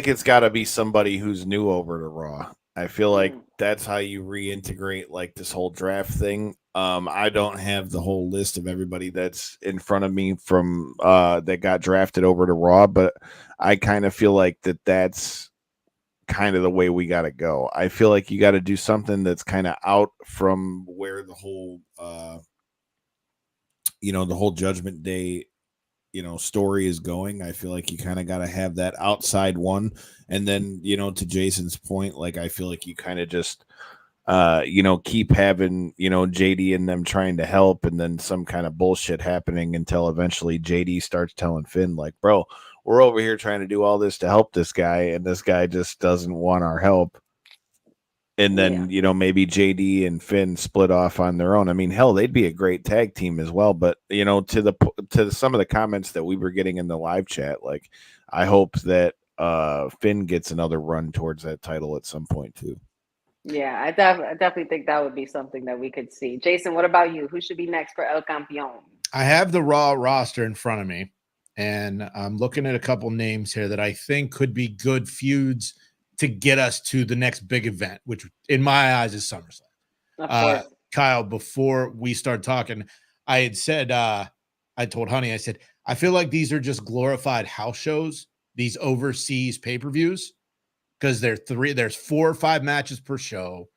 it's got to be somebody who's new over to Raw. I feel like that's how you reintegrate like this whole draft thing. I don't have the whole list of everybody that's in front of me from that got drafted over to Raw, but I kind of feel like that's kind of the way we got to go. I feel like you got to do something that's kind of out from where the whole the whole Judgment Day story is going. I feel like you kind of got to have that outside one, and then to Jason's point, like I feel like you kind of just keep having, JD and them trying to help, and then some kind of bullshit happening until eventually JD starts telling Finn, like, bro, we're over here trying to do all this to help this guy, and this guy just doesn't want our help. And then, maybe JD and Finn split off on their own. I mean, hell, they'd be a great tag team as well. But, to some of the comments that we were getting in the live chat, like, I hope that Finn gets another run towards that title at some point too. Yeah, I definitely think that would be something that we could see. Jason, what about you? Who should be next for El Campeón? I have the Raw roster in front of me, and I'm looking at a couple names here that I think could be good feuds to get us to the next big event, which in my eyes is SummerSlam. Of course. Kyle, before we start talking, I had said, I told Honey, I said, I feel like these are just glorified house shows, these overseas pay-per-views, because there's 4 or 5 matches per show.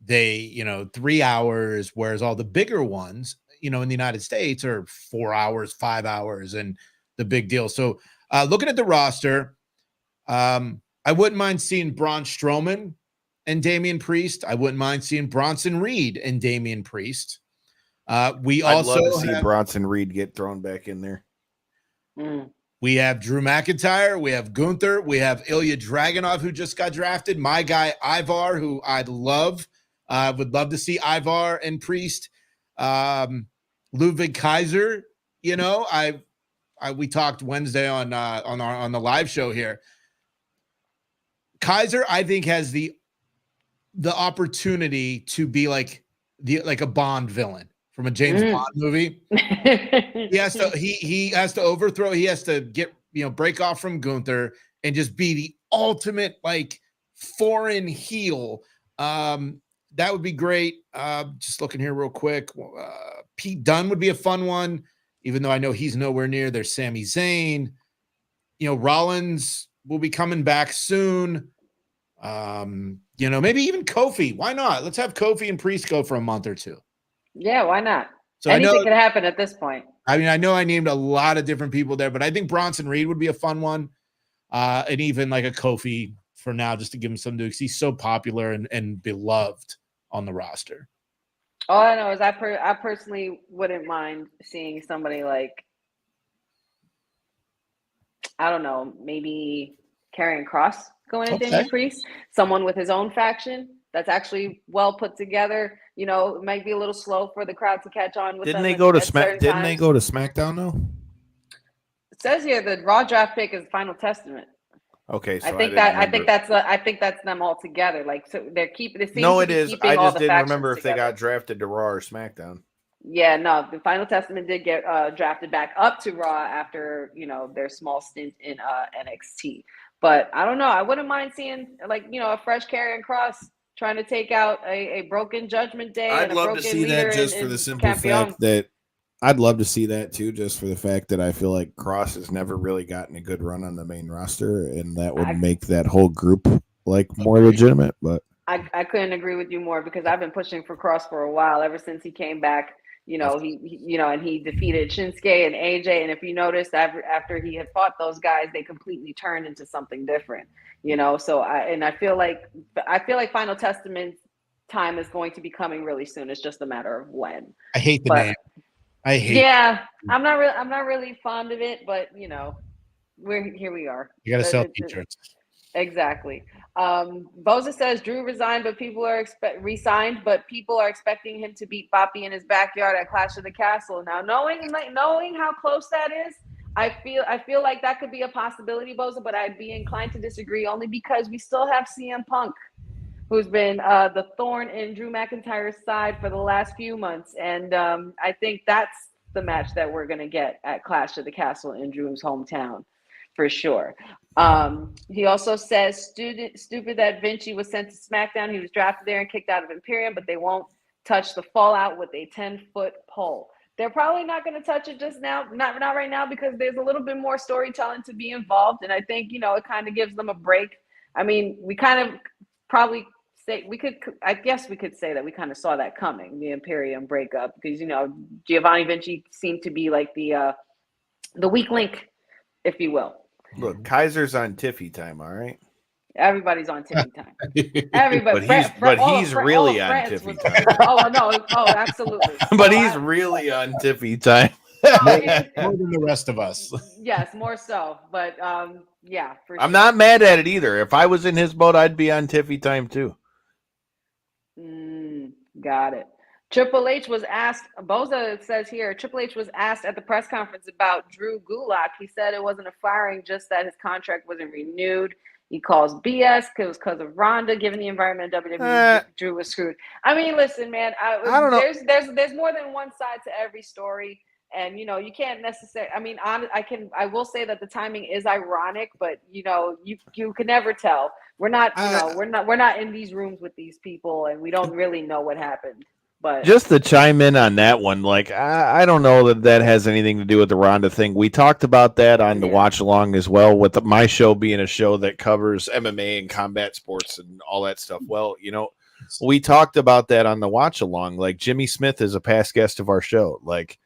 They, 3 hours, whereas all the bigger ones, in the United States are 4 hours, 5 hours, and the big deal. So looking at the roster, I wouldn't mind seeing Braun Strowman and Damian Priest. I wouldn't mind seeing Bronson Reed and Damian Priest. I'd love to see Bronson Reed get thrown back in there. We have Drew McIntyre. We have Gunther. We have Ilya Dragunov, who just got drafted. My guy, Ivar, who I'd love. Would love to see Ivar and Priest. Ludwig Kaiser, we talked Wednesday on the live show here. Kaiser, I think, has the opportunity to be like a Bond villain from a James Bond movie. He has to overthrow. He has to get break off from Gunther and just be the ultimate foreign heel. That would be great. Just looking here real quick. Pete Dunne would be a fun one, even though I know he's nowhere near. There's Sami Zayn. Rollins will be coming back soon. Maybe even Kofi. Why not? Let's have Kofi and Priest go for a month or 2. Yeah, why not? So anything could happen at this point. I mean, I know I named a lot of different people there, but I think Bronson Reed would be a fun one. And even like a Kofi for now, just to give him something to, because he's so popular and beloved on the roster. All I know is I personally wouldn't mind seeing somebody like, I don't know, maybe Karrion Kross going to Damian Priest, someone with his own faction that's actually well put together. It might be a little slow for the crowd to catch on with. Didn't they go to SmackDown though? It says here the Raw draft pick is Final Testament. Okay, so I think that's them all together. So they're keeping. No, it is. I just didn't remember if they got drafted to Raw or SmackDown. Yeah, no, the Final Testament did get drafted back up to Raw after their small stint in NXT. But I don't know. I wouldn't mind seeing a fresh Karrion Kross trying to take out a broken Judgment Day. I'd love to see that just for the simple fact that I'd love to see that too, just for the fact that I feel like Kross has never really gotten a good run on the main roster, and that would make that whole group more legitimate. But I couldn't agree with you more, because I've been pushing for Kross for a while, ever since he came back. And he defeated Shinsuke and AJ. And if you noticed, after he had fought those guys, they completely turned into something different. So I feel like Final Testament time is going to be coming really soon. It's just a matter of when. I hate the name. Yeah, I'm not really fond of it, but here we are. You got to sell t-shirts. Exactly. Boza says Drew resigned, but people are re-signed, but people are expecting him to beat Bobby in his backyard at Clash of the Castle. Now, knowing how close that is, I feel like that could be a possibility, Boza, but I'd be inclined to disagree, only because we still have CM Punk, who's been the thorn in Drew McIntyre's side for the last few months. And I think that's the match that we're going to get at Clash of the Castle in Drew's hometown, for sure. He also says, stupid that Vinci was sent to SmackDown. He was drafted there and kicked out of Imperium, but they won't touch the Fallout with a 10-foot pole. They're probably not going to touch it just now, not right now, because there's a little bit more storytelling to be involved. And I think, it kind of gives them a break. I mean, we kind of probably say we could say that we kind of saw that coming, the Imperium breakup, because, Giovanni Vinci seemed to be like the weak link, if you will. Look, Kaiser's on Tiffy time, all right? Everybody's on tippy time. Everybody, but he's really on tippy time. Oh no! Oh, absolutely. But he's really on tippy time. More than the rest of us. Yes, more so. But yeah, for sure. I'm not mad at it either. If I was in his boat, I'd be on tippy time too. Got it. Triple H was asked, Boza says here, Triple H was asked at the press conference about Drew Gulak. He said it wasn't a firing, just that his contract wasn't renewed. He calls BS because of Ronda, given the environment of WWE, Drew was screwed. I mean, listen, man, I don't know. There's more than one side to every story. And, you know, you can't necessarily, I mean, I will say that the timing is ironic, but, you know, you can never tell. We're not in these rooms with these people, and we don't really know what happened. But just to chime in on that one, like, I don't know that has anything to do with the Ronda thing. We talked about that on the watch along as well, with my show being a show that covers MMA and combat sports and all that stuff. Well, you know, we talked about that on the watch along. Like, Jimmy Smith is a past guest of our show. Like,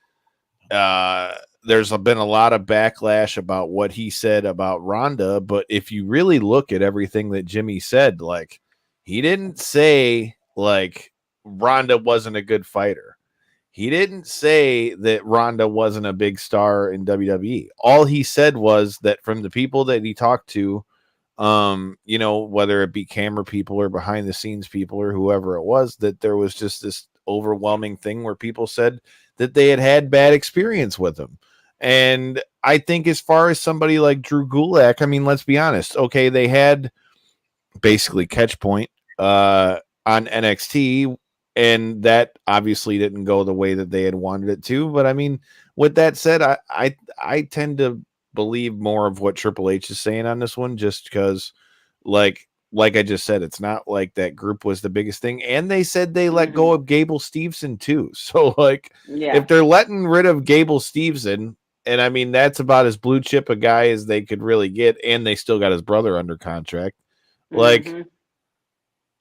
there's been a lot of backlash about what he said about Ronda, but if you really look at everything that Jimmy said, like, he didn't say like Ronda wasn't a good fighter. He didn't say that Ronda wasn't a big star in WWE. All he said was that from the people that he talked to, you know, whether it be camera people or behind the scenes people or whoever it was, that there was just this overwhelming thing where people said that they had bad experience with him. And I think as far as somebody like Drew Gulak, I mean, let's be honest. Okay, they had basically Catch Point on NXT, and that obviously didn't go the way that they had wanted it to. But I mean, with that said, I tend to believe more of what Triple H is saying on this one, just because, like I just said, it's not like that group was the biggest thing. And they said they let go of Gable Steveson too. So, like, if they're letting rid of Gable Steveson, and I mean, that's about as blue chip a guy as they could really get, and they still got his brother under contract. Like,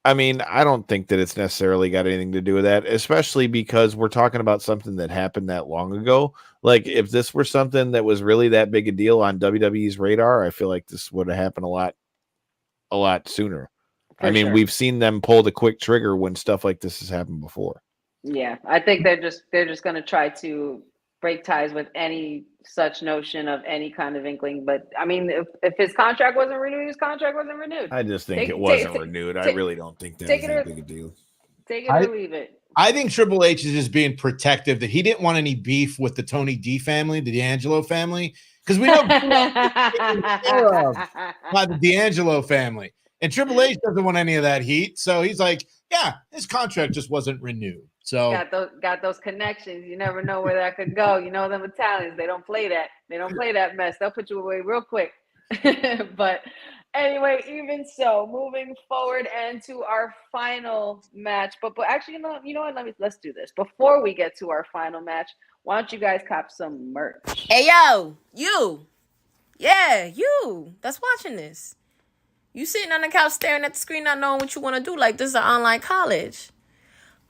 I mean, I don't think that it's necessarily got anything to do with that, especially because we're talking about something that happened that long ago. Like, if this were something that was really that big a deal on WWE's radar, I feel like this would have happened a lot sooner. I mean, we've seen them pull the quick trigger when stuff like this has happened before. Yeah, I think they're just going to try to break ties with any such notion of any kind of inkling. But I mean, if his contract wasn't renewed, his contract wasn't renewed. I just think it wasn't renewed. I really don't think that was that big a deal. Take it or leave it. I think Triple H is just being protective, that he didn't want any beef with the Tony D family, the D'Angelo family, because we know by the D'Angelo family. And Triple H doesn't want any of that heat. So he's like, yeah, his contract just wasn't renewed. So got those connections. You never know where that could go. You know them Italians, they don't play that. They don't play that mess. They'll put you away real quick. But anyway, even so, moving forward and to our final match. But actually, you know what? Let's do this. Before we get to our final match, why don't you guys cop some merch? Hey yo, you. Yeah, you that's watching this. You sitting on the couch staring at the screen not knowing what you want to do, like this is an online college.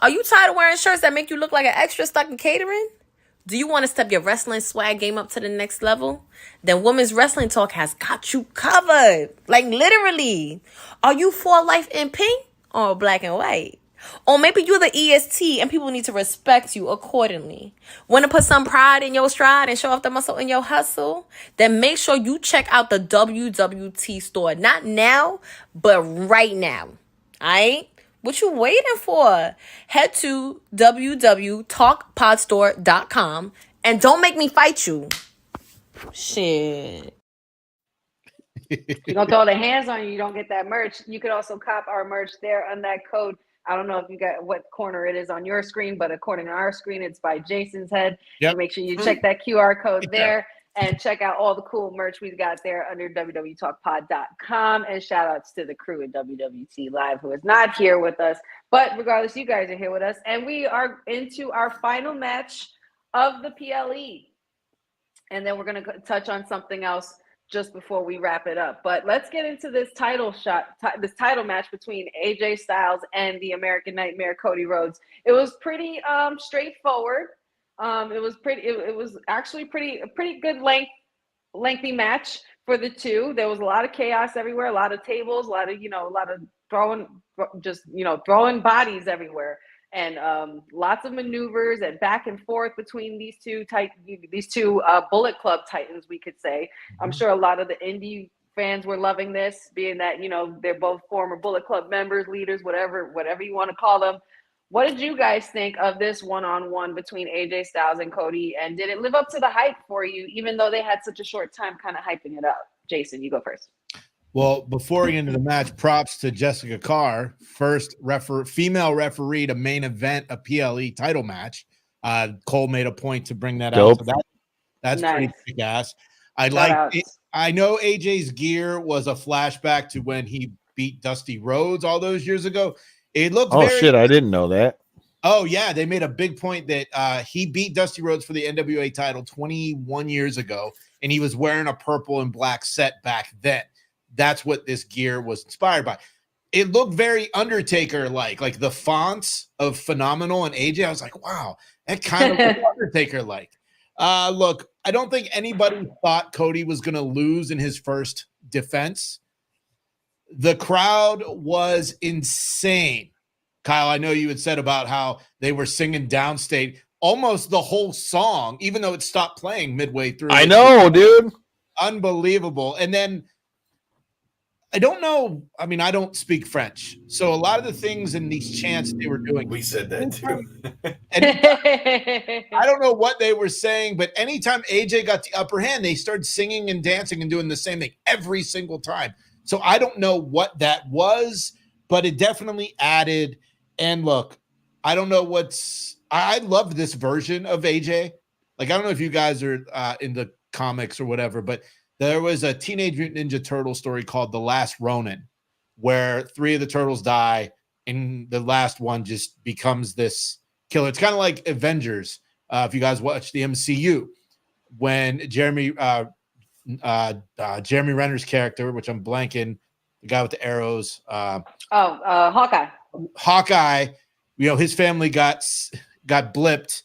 Are you tired of wearing shirts that make you look like an extra stuck in catering? Do you want to step your wrestling swag game up to the next level? Then Women's Wrestling Talk has got you covered. Like, literally. Are you for life in pink or black and white? Or maybe you're the EST and people need to respect you accordingly. Want to put some pride in your stride and show off the muscle in your hustle? Then make sure you check out the WWT store. Not now, but right now. Alright? What you waiting for? Head to www talkpodstore.com and don't make me fight you. Shit. You're going to throw the hands on you. You don't get that merch. You could also cop our merch there on that code. I don't know if you got what corner it is on your screen, but according to our screen, it's by Jason's head. Yep. So make sure you check that QR code there. And check out all the cool merch we've got there under wwtalkpod.com. And shout outs to the crew at WWT Live who is not here with us. But regardless, you guys are here with us. And we are into our final match of the PLE. And then we're going to touch on something else just before we wrap it up. But let's get into this title match between AJ Styles and the American Nightmare, Cody Rhodes. It was pretty straightforward. It was actually a pretty good lengthy match. for the two. There was a lot of chaos everywhere, a lot of tables, a lot of throwing bodies everywhere, and lots of maneuvers and back and forth between these two Bullet Club titans, we could say. I'm sure a lot of the indie fans were loving this, being that they're both former Bullet Club members, leaders, whatever you want to call them. What did you guys think of this one-on-one between AJ Styles and Cody? And did it live up to the hype for you, even though they had such a short time kind of hyping it up? Jason, you go first. Well, before we get into the match, props to Jessica Carr, first female referee to main event a PLE title match. Cole made a point to bring that out. So that's nice. Pretty kick ass. I know AJ's gear was a flashback to when he beat Dusty Rhodes all those years ago. It looked shit, I didn't know that. Oh, yeah. They made a big point that he beat Dusty Rhodes for the NWA title 21 years ago, and he was wearing a purple and black set back then. That's what this gear was inspired by. It looked very Undertaker-like the fonts of Phenomenal and AJ. I was like, wow, that kind of was Undertaker-like. Look, I don't think anybody thought Cody was going to lose in his first defense. The crowd was insane. Kyle, I know you had said about how they were singing Downstate almost the whole song, even though it stopped playing midway through. I know, dude. Unbelievable. And then I don't know. I mean, I don't speak French. So a lot of the things in these chants they were doing. We said that too. And I don't know what they were saying, but anytime AJ got the upper hand, they started singing and dancing and doing the same thing every single time. So I don't know what that was, but it definitely added. And look, I don't know I love this version of AJ. I don't know if you guys are in the comics or whatever, but there was a Teenage Mutant Ninja Turtle story called The Last Ronin, where 3 of the turtles die, and the last one just becomes this killer. It's kind of like Avengers. If you guys watch the MCU, when Jeremy Renner's character, which I'm blanking, the guy with the arrows. Hawkeye. Hawkeye, his family got blipped,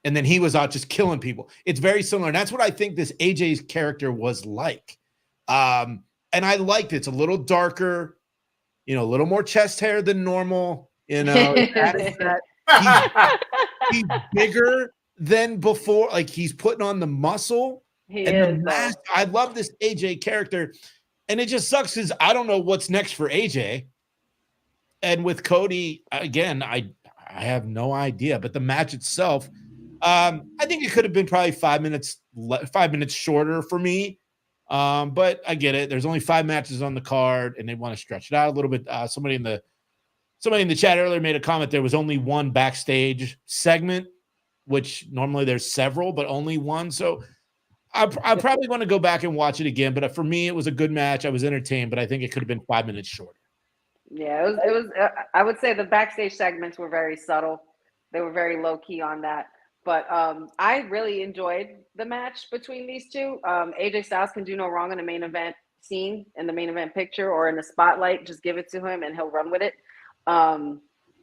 and then he was out just killing people. It's very similar, and that's what I think this AJ's character was like. And I liked it. It's a little darker, a little more chest hair than normal. He's bigger than before. He's putting on the muscle. I love this AJ character, and it just sucks because I don't know what's next for AJ. And with Cody, again, I have no idea. But the match itself, I think it could have been probably 5 minutes shorter for me. But I get it. There's only 5 matches on the card, and they want to stretch it out a little bit. Somebody in the chat earlier made a comment. There was only one backstage segment, which normally there's several, but only one. So I probably want to go back and watch it again. But for me, it was a good match. I was entertained, but I think it could have been 5 minutes shorter. Yeah, it was. I would say the backstage segments were very subtle. They were very low key on that. But I really enjoyed the match between these two. AJ Styles can do no wrong in the main event scene, in the main event picture, or in the spotlight. Just give it to him, and he'll run with it. There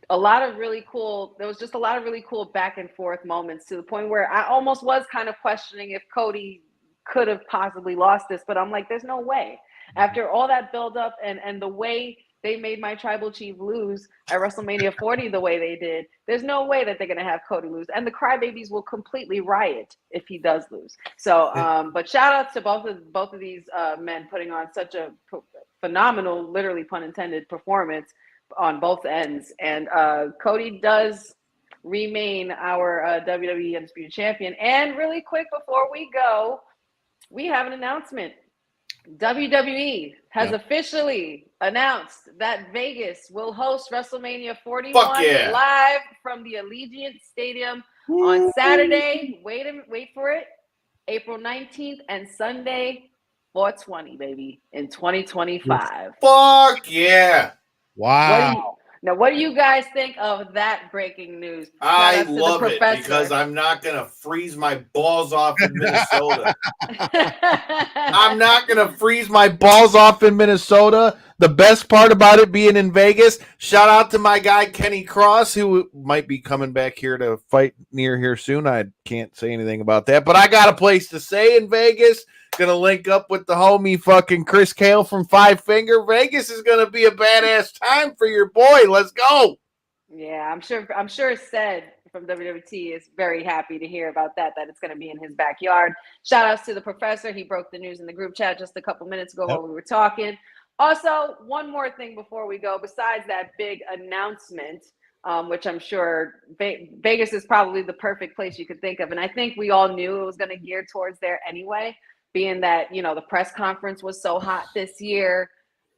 was just a lot of really cool back and forth moments, to the point where I almost was kind of questioning if Cody could have possibly lost this. But I'm like, there's no way. After all that build up and the way they made my tribal chief lose at WrestleMania 40 the way they did, there's no way that they're going to have Cody lose. And the crybabies will completely riot if he does lose. So, but shout outs to both of these men putting on such a phenomenal, literally pun intended, performance on both ends. And Cody does remain our WWE Undisputed Champion. And really quick before we go, we have an announcement. WWE has officially announced that Vegas will host WrestleMania 41 live from the Allegiant Stadium on Saturday. Wait for it. April 19th and Sunday 4/20, baby, in 2025. Fuck yeah. Wow. What do you guys think of that breaking news? I love it because I'm not going to freeze my balls off in Minnesota. I'm not going to freeze my balls off in Minnesota. The best part about it being in Vegas, shout out to my guy Kenny Cross, who might be coming back here to fight near here soon. I can't say anything about that, but I got a place to stay in Vegas. Gonna link up with the homie fucking Chris Cale from Five Finger. Vegas is gonna be a badass time for your boy. Let's go. Yeah, I'm sure Said from WWT is very happy to hear about that it's going to be in his backyard. Shout outs to the professor. He broke the news in the group chat just a couple minutes ago while we were talking. Also, one more thing before we go, besides that big announcement, which I'm sure Vegas is probably the perfect place you could think of. And I think we all knew it was going to gear towards there anyway, being that, you know, the press conference was so hot this year.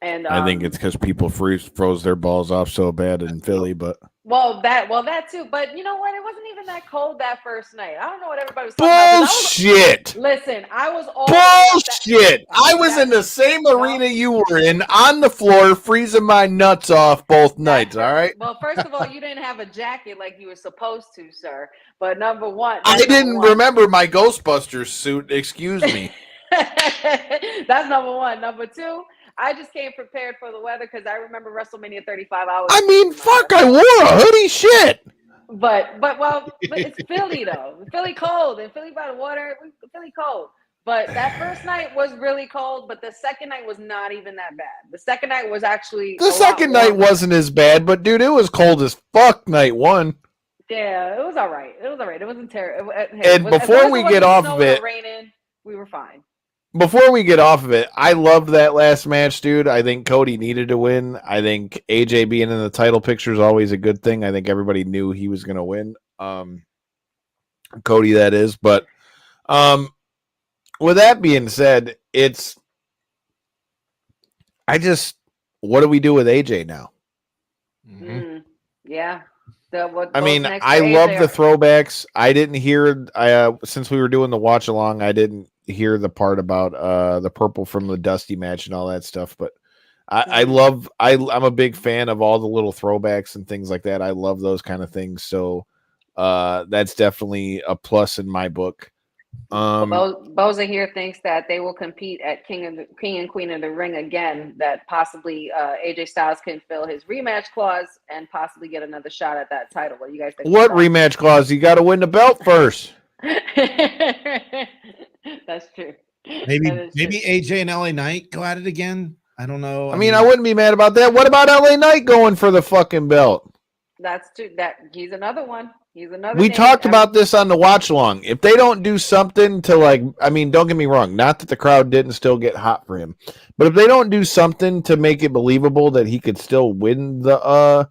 And I think it's because people froze their balls off so bad in Philly, but that too. But you know what? It wasn't even that cold that first night. I don't know what everybody was talking about. Bullshit. Listen, I was all bullshit. I was in the same arena you were in, on the floor, freezing my nuts off both nights. All right. Well, first of all, you didn't have a jacket like you were supposed to, sir. But number one, I didn't remember my Ghostbusters suit. Excuse me. That's number one. Number two, I just came prepared for the weather because I remember WrestleMania 35 hours. I mean, fuck, I wore a hoodie, shit. But it's Philly though. Philly cold and Philly by the water. Philly cold. But that first night was really cold. But the second night was not even that bad. The second night was actually the second night wasn't as bad. But dude, it was cold as fuck. Night one. Yeah, it was all right. It wasn't terrible. And before we get off of it, we were fine. Before we get off of it, I loved that last match, dude. I think Cody needed to win. I think AJ being in the title picture is always a good thing. I think everybody knew he was going to win. Cody, that is. But with that being said, what do we do with AJ now? Yeah. I mean, I love the throwbacks. I didn't hear, since we were doing the watch along, I didn't hear the part about the purple from the Dusty match and all that stuff. But I'm a big fan of all the little throwbacks and things like that. I love those kind of things. So that's definitely a plus in my book. Boza here thinks that they will compete at King and Queen of the Ring again, that possibly AJ Styles can fill his rematch clause and possibly get another shot at that title. What do you guys think? What rematch clause? You got to win the belt first. That's true. Maybe AJ and LA Knight go at it again. I don't know. I mean, I wouldn't be mad about that. What about LA Knight going for the fucking belt? That's true. That he's another one. We talked about this on the watch along. If they don't do something to don't get me wrong, not that the crowd didn't still get hot for him, but if they don't do something to make it believable that he could still win the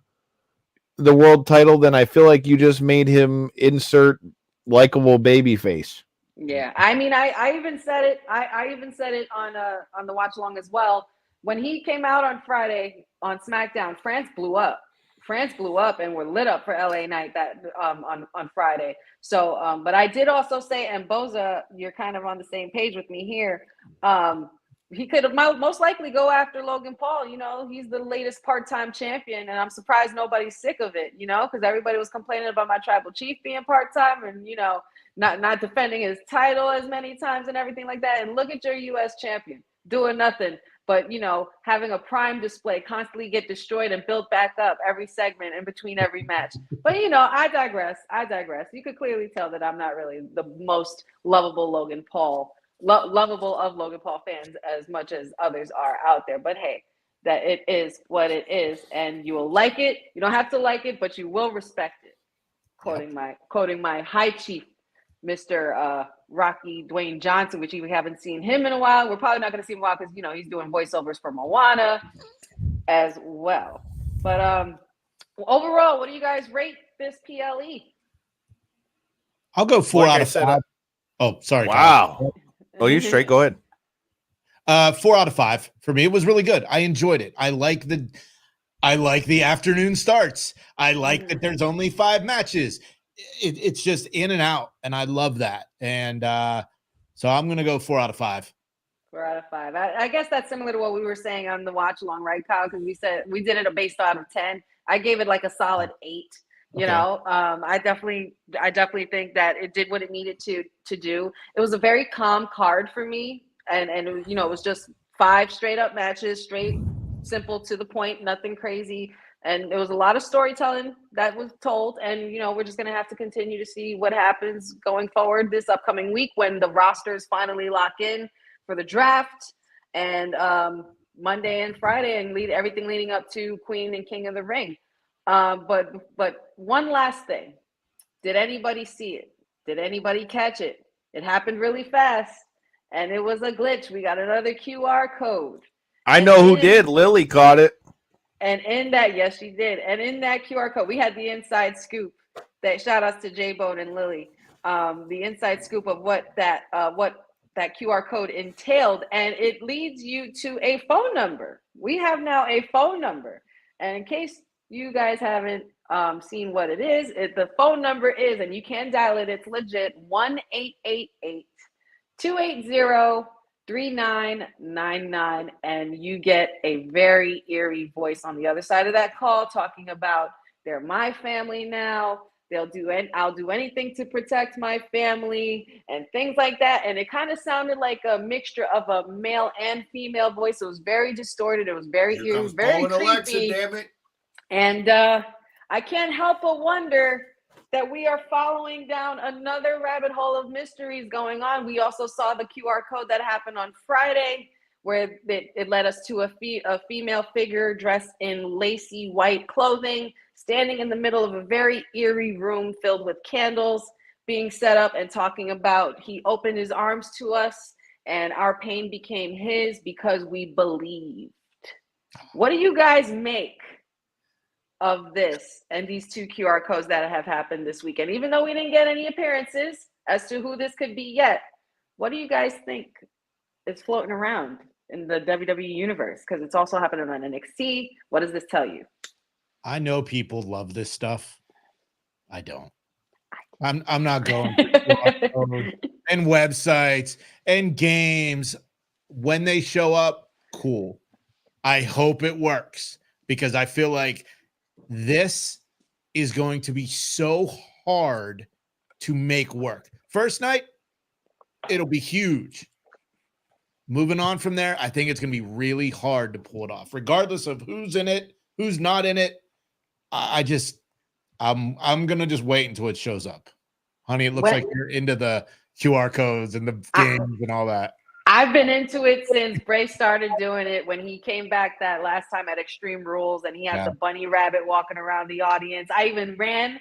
world title, then I feel like you just made him insert likable baby face. Yeah, I mean, I even said it. I even said it on the watch along as well. When he came out on Friday on SmackDown, France blew up and were lit up for LA Knight that on Friday. So, but I did also say, and Boza, you're kind of on the same page with me here. He could have most likely go after Logan Paul. You know, he's the latest part-time champion, and I'm surprised nobody's sick of it. You know, because everybody was complaining about my tribal chief being part-time, and you know, not defending his title as many times and everything like that. And look at your U.S. champion doing nothing but, you know, having a prime display, constantly get destroyed and built back up every segment in between every match. But, you know, I digress. You could clearly tell that I'm not really the most lovable Logan Paul fans as much as others are out there. But hey, that it is what it is, and you will like it. You don't have to like it, but you will respect it. Quoting my high chief, Mr. Rocky Dwayne Johnson, which we haven't seen him in a while. We're probably not going to see him a while because, you know, he's doing voiceovers for Moana as well. But overall, what do you guys rate this PLE? I'll go 4 out of 5. Oh, sorry. Wow. Oh, you're straight. Go ahead. 4 out of 5 for me. It was really good. I enjoyed it. I like the afternoon starts. I like that there's only 5 matches. It's just in and out, and I love that. And so I'm going to go 4 out of 5. 4 out of 5. I guess that's similar to what we were saying on the watch along, right, Kyle? Because we said we did it based out of 10. I gave it like a solid 8. You know, I definitely think that it did what it needed to do. It was a very calm card for me, and you know, it was just 5 straight up matches, straight, simple, to the point, nothing crazy. And there was a lot of storytelling that was told. And, you know, we're just going to have to continue to see what happens going forward this upcoming week when the rosters finally lock in for the draft, and Monday and Friday, and everything leading up to Queen and King of the Ring. But one last thing. Did anybody see it? Did anybody catch it? It happened really fast, and it was a glitch. We got another QR code. I know who did. Lily caught it. And in that, yes, she did. And in that QR code, we had the inside scoop. That shout outs to J-Bone and Lily. The inside scoop of what that QR code entailed, and it leads you to a phone number. We have now a phone number, and in case you guys haven't seen what it is, the phone number is, and you can dial it, it's legit, 1-888-280-3999, and you get a very eerie voice on the other side of that call talking about they're my family now. I'll do anything to protect my family and things like that. And it kind of sounded like a mixture of a male and female voice. It was very distorted. It was very eerie, very creepy. Alexa, damn it. And I can't help but wonder that we are following down another rabbit hole of mysteries going on. We also saw the QR code that happened on Friday, where it led us to a female figure dressed in lacy white clothing, standing in the middle of a very eerie room filled with candles being set up and talking about he opened his arms to us and our pain became his because we believed. What do you guys make of this and these two QR codes that have happened this weekend? Even though we didn't get any appearances as to who this could be yet, what do you guys think is floating around in the WWE universe? Because it's also happening on NXT. What does this tell you? I know people love this stuff. I don't. I'm not going to and websites and games. When they show up, cool. I hope it works because I feel like this is going to be so hard to make work. First night, it'll be huge. Moving on from there, I think it's going to be really hard to pull it off, regardless of who's in it, who's not in it. I'm going to just wait until it shows up. Honey, it looks like you're into the QR codes and the games and all that. I've been into it since Bray started doing it when he came back that last time at Extreme Rules and he had the bunny rabbit walking around the audience. I even ran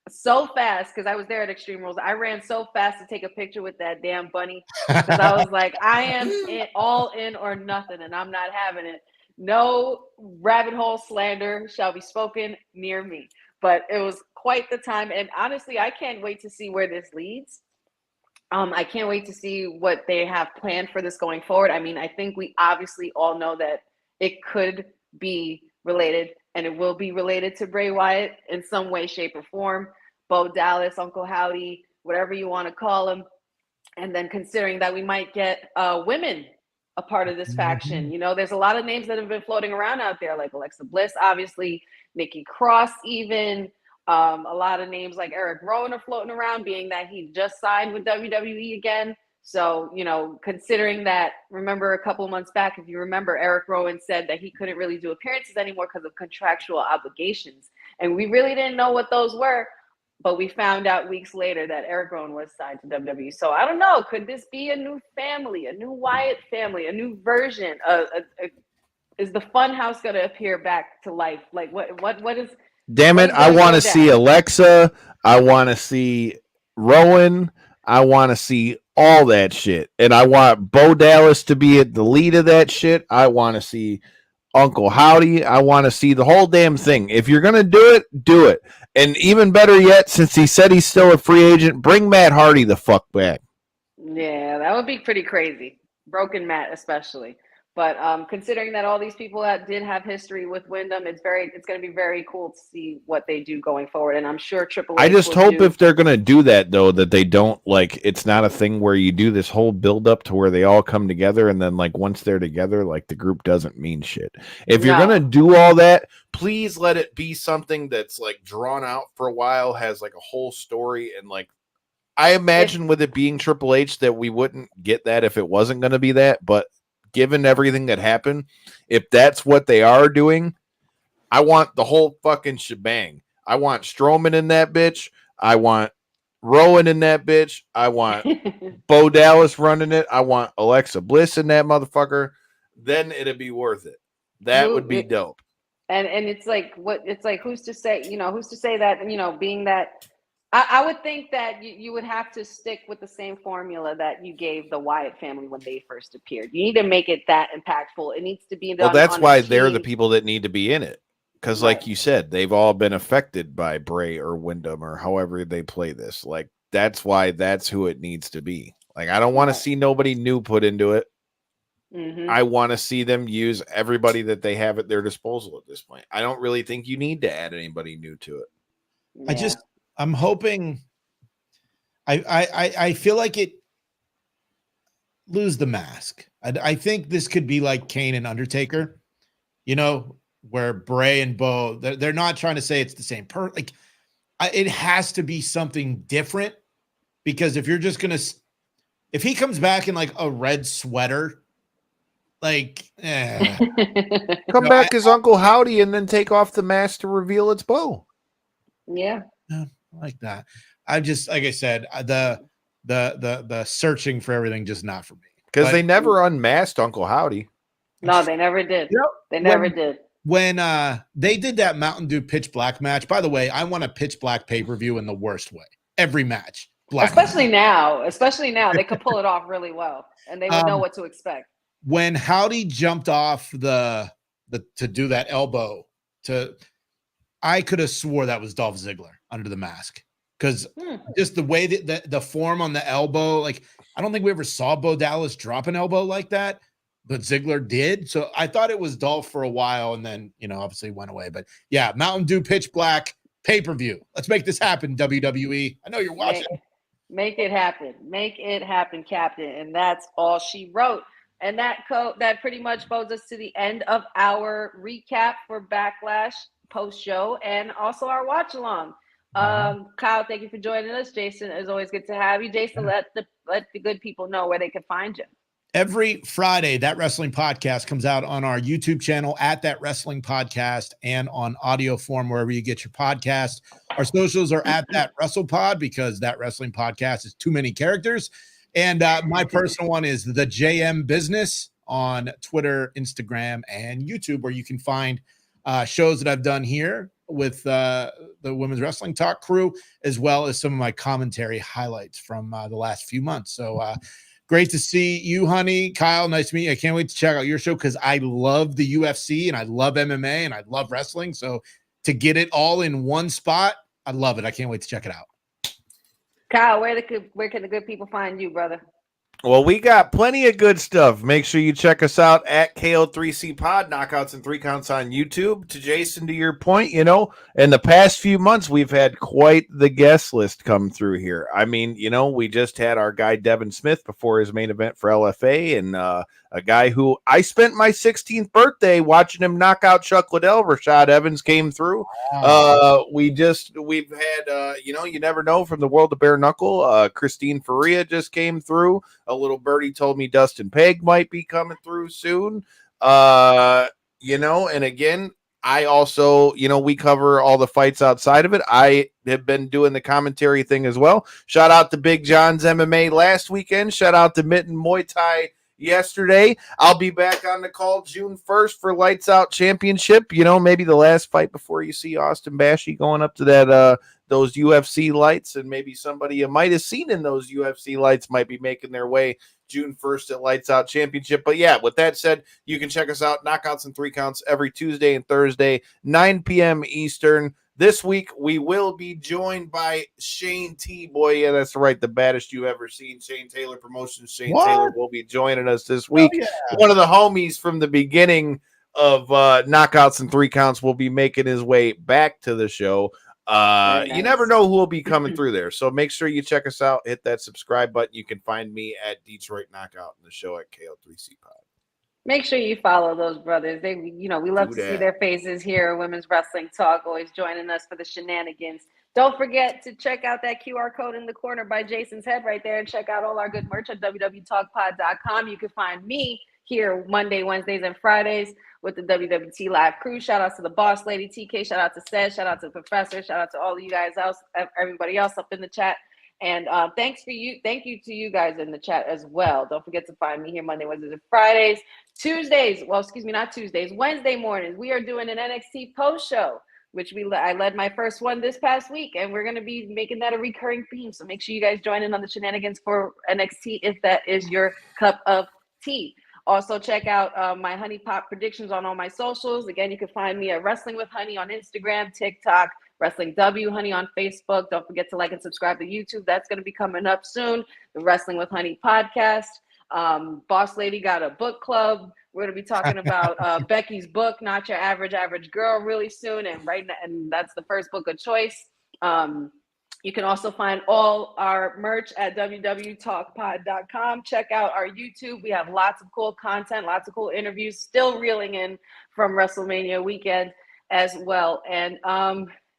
so fast because I was there at Extreme Rules. I ran so fast to take a picture with that damn bunny because I was like, I am all in or nothing and I'm not having it. No rabbit hole slander shall be spoken near me. But it was quite the time. And honestly, I can't wait to see where this leads. I can't wait to see what they have planned for this going forward. I mean, I think we obviously all know that it could be related and it will be related to Bray Wyatt in some way, shape, or form. Bo Dallas, Uncle Howdy, whatever you want to call him. And then considering that we might get women a part of this faction. You know, there's a lot of names that have been floating around out there, like Alexa Bliss, obviously, Nikki Cross even. A lot of names like Eric Rowan are floating around, being that he just signed with WWE again. So, you know, considering that, remember a couple of months back, if you remember, Eric Rowan said that he couldn't really do appearances anymore because of contractual obligations. And we really didn't know what those were, but we found out weeks later that Eric Rowan was signed to WWE. So I don't know, could this be a new family, a new Wyatt family, a new version? Is the Funhouse going to appear back to life? Like what is... Damn it, I want to see Alexa. I want to see Rowan. I want to see all that shit. And I want Bo Dallas to be at the lead of that shit. I want to see Uncle Howdy. I want to see the whole damn thing. If you're going to do it, do it. And even better yet, since he said he's still a free agent, bring Matt Hardy the fuck back. Yeah, that would be pretty crazy. Broken Matt especially. But considering that all these people that did have history with Wyndham, it's going to be very cool to see what they do going forward. And I'm sure Triple H. I just hope if they're going to do that, though, that they don't, like, it's not a thing where you do this whole build up to where they all come together and then, like, once they're together, like, the group doesn't mean shit. If you're going to do all that, please let it be something that's, like, drawn out for a while, has, like, a whole story. And, like, I imagine with it being Triple H that we wouldn't get that if it wasn't going to be that. But given everything that happened, if that's what they are doing, I want the whole fucking shebang. I want Strowman in that bitch. I want Rowan in that bitch. I want Bo Dallas running it. I want Alexa Bliss in that motherfucker. Then it'd be worth it. That would be dope. And it's like who's to say that, being that I would think that you would have to stick with the same formula that you gave the Wyatt family when they first appeared. You need to make it that impactful. It needs to be done. Well, that's why they're the people that need to be in it. Because, like you said, they've all been affected by Bray or Wyndham or however they play this. Like, that's why that's who it needs to be. Like, I don't want to see nobody new put into it. Mm-hmm. I want to see them use everybody that they have at their disposal at this point. I don't really think you need to add anybody new to it. Yeah. I'm hoping. I feel like it lose the mask. I think this could be like Kane and Undertaker, where Bray and Bo, they're not trying to say it's the same person. Like, it has to be something different, because if you're just gonna, if he comes back in like a red sweater, like, come back as Uncle Howdy and then take off the mask to reveal it's Bo. Yeah. Like that. I just, like I said, the searching for everything, just not for me. Because they never unmasked Uncle Howdy. No, they never did. They never did. When they did that Mountain Dew Pitch Black match, by the way, I want a Pitch Black pay-per-view in the worst way. Every match. Especially now, they could pull it off really well, and they would know what to expect. When Howdy jumped off the to do that elbow, I could have swore that was Dolph Ziggler under the mask, because just the way that the form on the elbow, like, I don't think we ever saw Bo Dallas drop an elbow like that, but Ziggler did. So I thought it was Dolph for a while, and then, obviously went away. But yeah, Mountain Dew Pitch Black pay-per-view. Let's make this happen, WWE. I know you're watching. Make it happen. Make it happen, Captain. And that's all she wrote. And that pretty much folds us to the end of our recap for Backlash post-show, and also our watch-along. Kyle, thank you for joining us. Jason, it's always good to have you. Jason, let the good people know where they can find you. Every Friday, That Wrestling Podcast comes out on our YouTube channel at That Wrestling Podcast, and on audio form wherever you get your podcast. Our socials are at That WrestlePod, because That Wrestling Podcast is too many characters. And my personal one is The JM Business on Twitter, Instagram, and YouTube, where you can find shows that I've done here with the Women's Wrestling Talk crew, as well as some of my commentary highlights from the last few months. So great to see you, honey. Kyle, nice to meet you. I can't wait to check out your show, because I love the UFC and I love MMA and I love wrestling. So to get it all in one spot, I love it. I can't wait to check it out. Kyle, where can the good people find you, brother? Well, we got plenty of good stuff. Make sure you check us out at KO3C Pod, Knockouts and 3 Counts on YouTube. To Jason, to your point, in the past few months, we've had quite the guest list come through here. I mean, we just had our guy Devin Smith before his main event for LFA, and a guy who I spent my 16th birthday watching him knock out Chuck Liddell. Rashad Evans came through. We've had, you never know, from the world of bare knuckle. Christine Faria just came through. A little birdie told me Dustin Pegg might be coming through soon. And again, I also, we cover all the fights outside of it. I have been doing the commentary thing as well. Shout out to Big John's MMA last weekend. Shout out to Mitten Muay Thai yesterday. I'll be back on the call June 1st for Lights Out Championship. Maybe the last fight before you see Austin Bashy going up to that those UFC lights, and maybe somebody you might have seen in those UFC lights might be making their way June 1st at Lights Out Championship. But yeah, with that said, you can check us out, Knockouts and 3 Counts, every Tuesday and Thursday, 9 p.m. Eastern. This week, we will be joined by Shane T. Boy, yeah, that's right, the baddest you've ever seen. Shane Taylor Promotions. Shane Taylor will be joining us this week. Yeah. One of the homies from the beginning of Knockouts and 3 Counts will be making his way back to the show. Nice. You never know who will be coming through there. So make sure you check us out. Hit that subscribe button. You can find me at Detroit Knockout and the show at KO3C Pod. Make sure you follow those brothers. They, we love to see their faces here. Women's Wrestling Talk, always joining us for the shenanigans. Don't forget to check out that QR code in the corner by Jason's head right there, and check out all our good merch at wwtalkpod.com. You can find me here Monday, Wednesdays, and Fridays with the WWT Live crew. Shout out to the boss lady, TK. Shout out to Seth. Shout out to the professor. Shout out to all of you guys else, everybody else up in the chat. And thank you to you guys in the chat as well. Don't forget to find me here Monday, Wednesdays, and Fridays. Wednesday mornings, we are doing an NXT post show, which I led my first one this past week, and we're going to be making that a recurring theme. So make sure you guys join in on the shenanigans for NXT if that is your cup of tea. Also, check out my Honey Pop predictions on all my socials. Again, you can find me at Wrestling with Honey on Instagram, TikTok, Wrestling W Honey on Facebook. Don't forget to like and subscribe to YouTube. That's going to be coming up soon. The Wrestling with Honey podcast. Boss Lady got a book club. We're going to be talking about Becky's book, Not Your Average Girl, really soon. And that's the first book of choice. You can also find all our merch at wwtalkpod.com. Check out our YouTube. We have lots of cool content, lots of cool interviews, still reeling in from WrestleMania weekend as well. And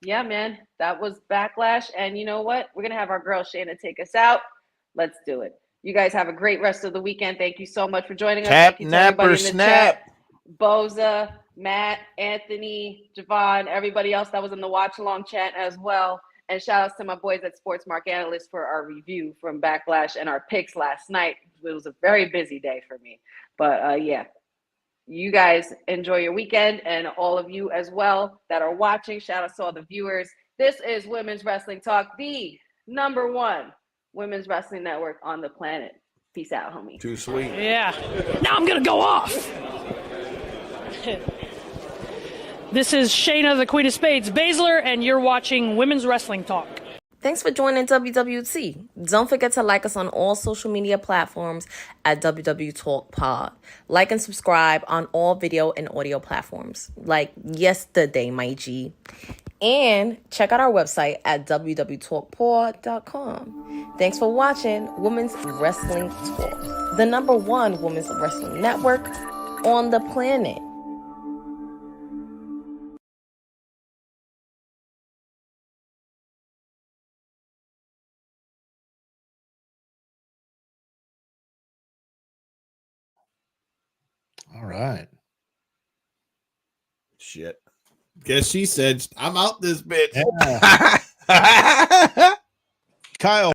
yeah, man, that was Backlash. And you know what? We're going to have our girl Shayna take us out. Let's do it. You guys have a great rest of the weekend. Thank you so much for joining us. Tap, Thank you to nap, everybody or in the snap. chat. Boza, Matt, Anthony, Javon, everybody else that was in the watch along chat as well. And shout outs to my boys at Sports Mark Analyst for our review from Backlash and our picks last night. It was a very busy day for me. But yeah, you guys enjoy your weekend, and all of you as well that are watching. Shout out to all the viewers. This is Women's Wrestling Talk, the #1 women's wrestling network on the planet. Peace out, homie. Too sweet. Yeah. Now I'm going to go off. This is Shayna, the Queen of Spades, Baszler, and you're watching Women's Wrestling Talk. Thanks for joining WWT. Don't forget to like us on all social media platforms at wwtalkpod. Like and subscribe on all video and audio platforms, like yesterday, my G. And check out our website at wwtalkpod.com. Thanks for watching Women's Wrestling Talk, the #1 women's wrestling network on the planet. All right. Shit. Guess she said, I'm out this bitch. Yeah. Kyle.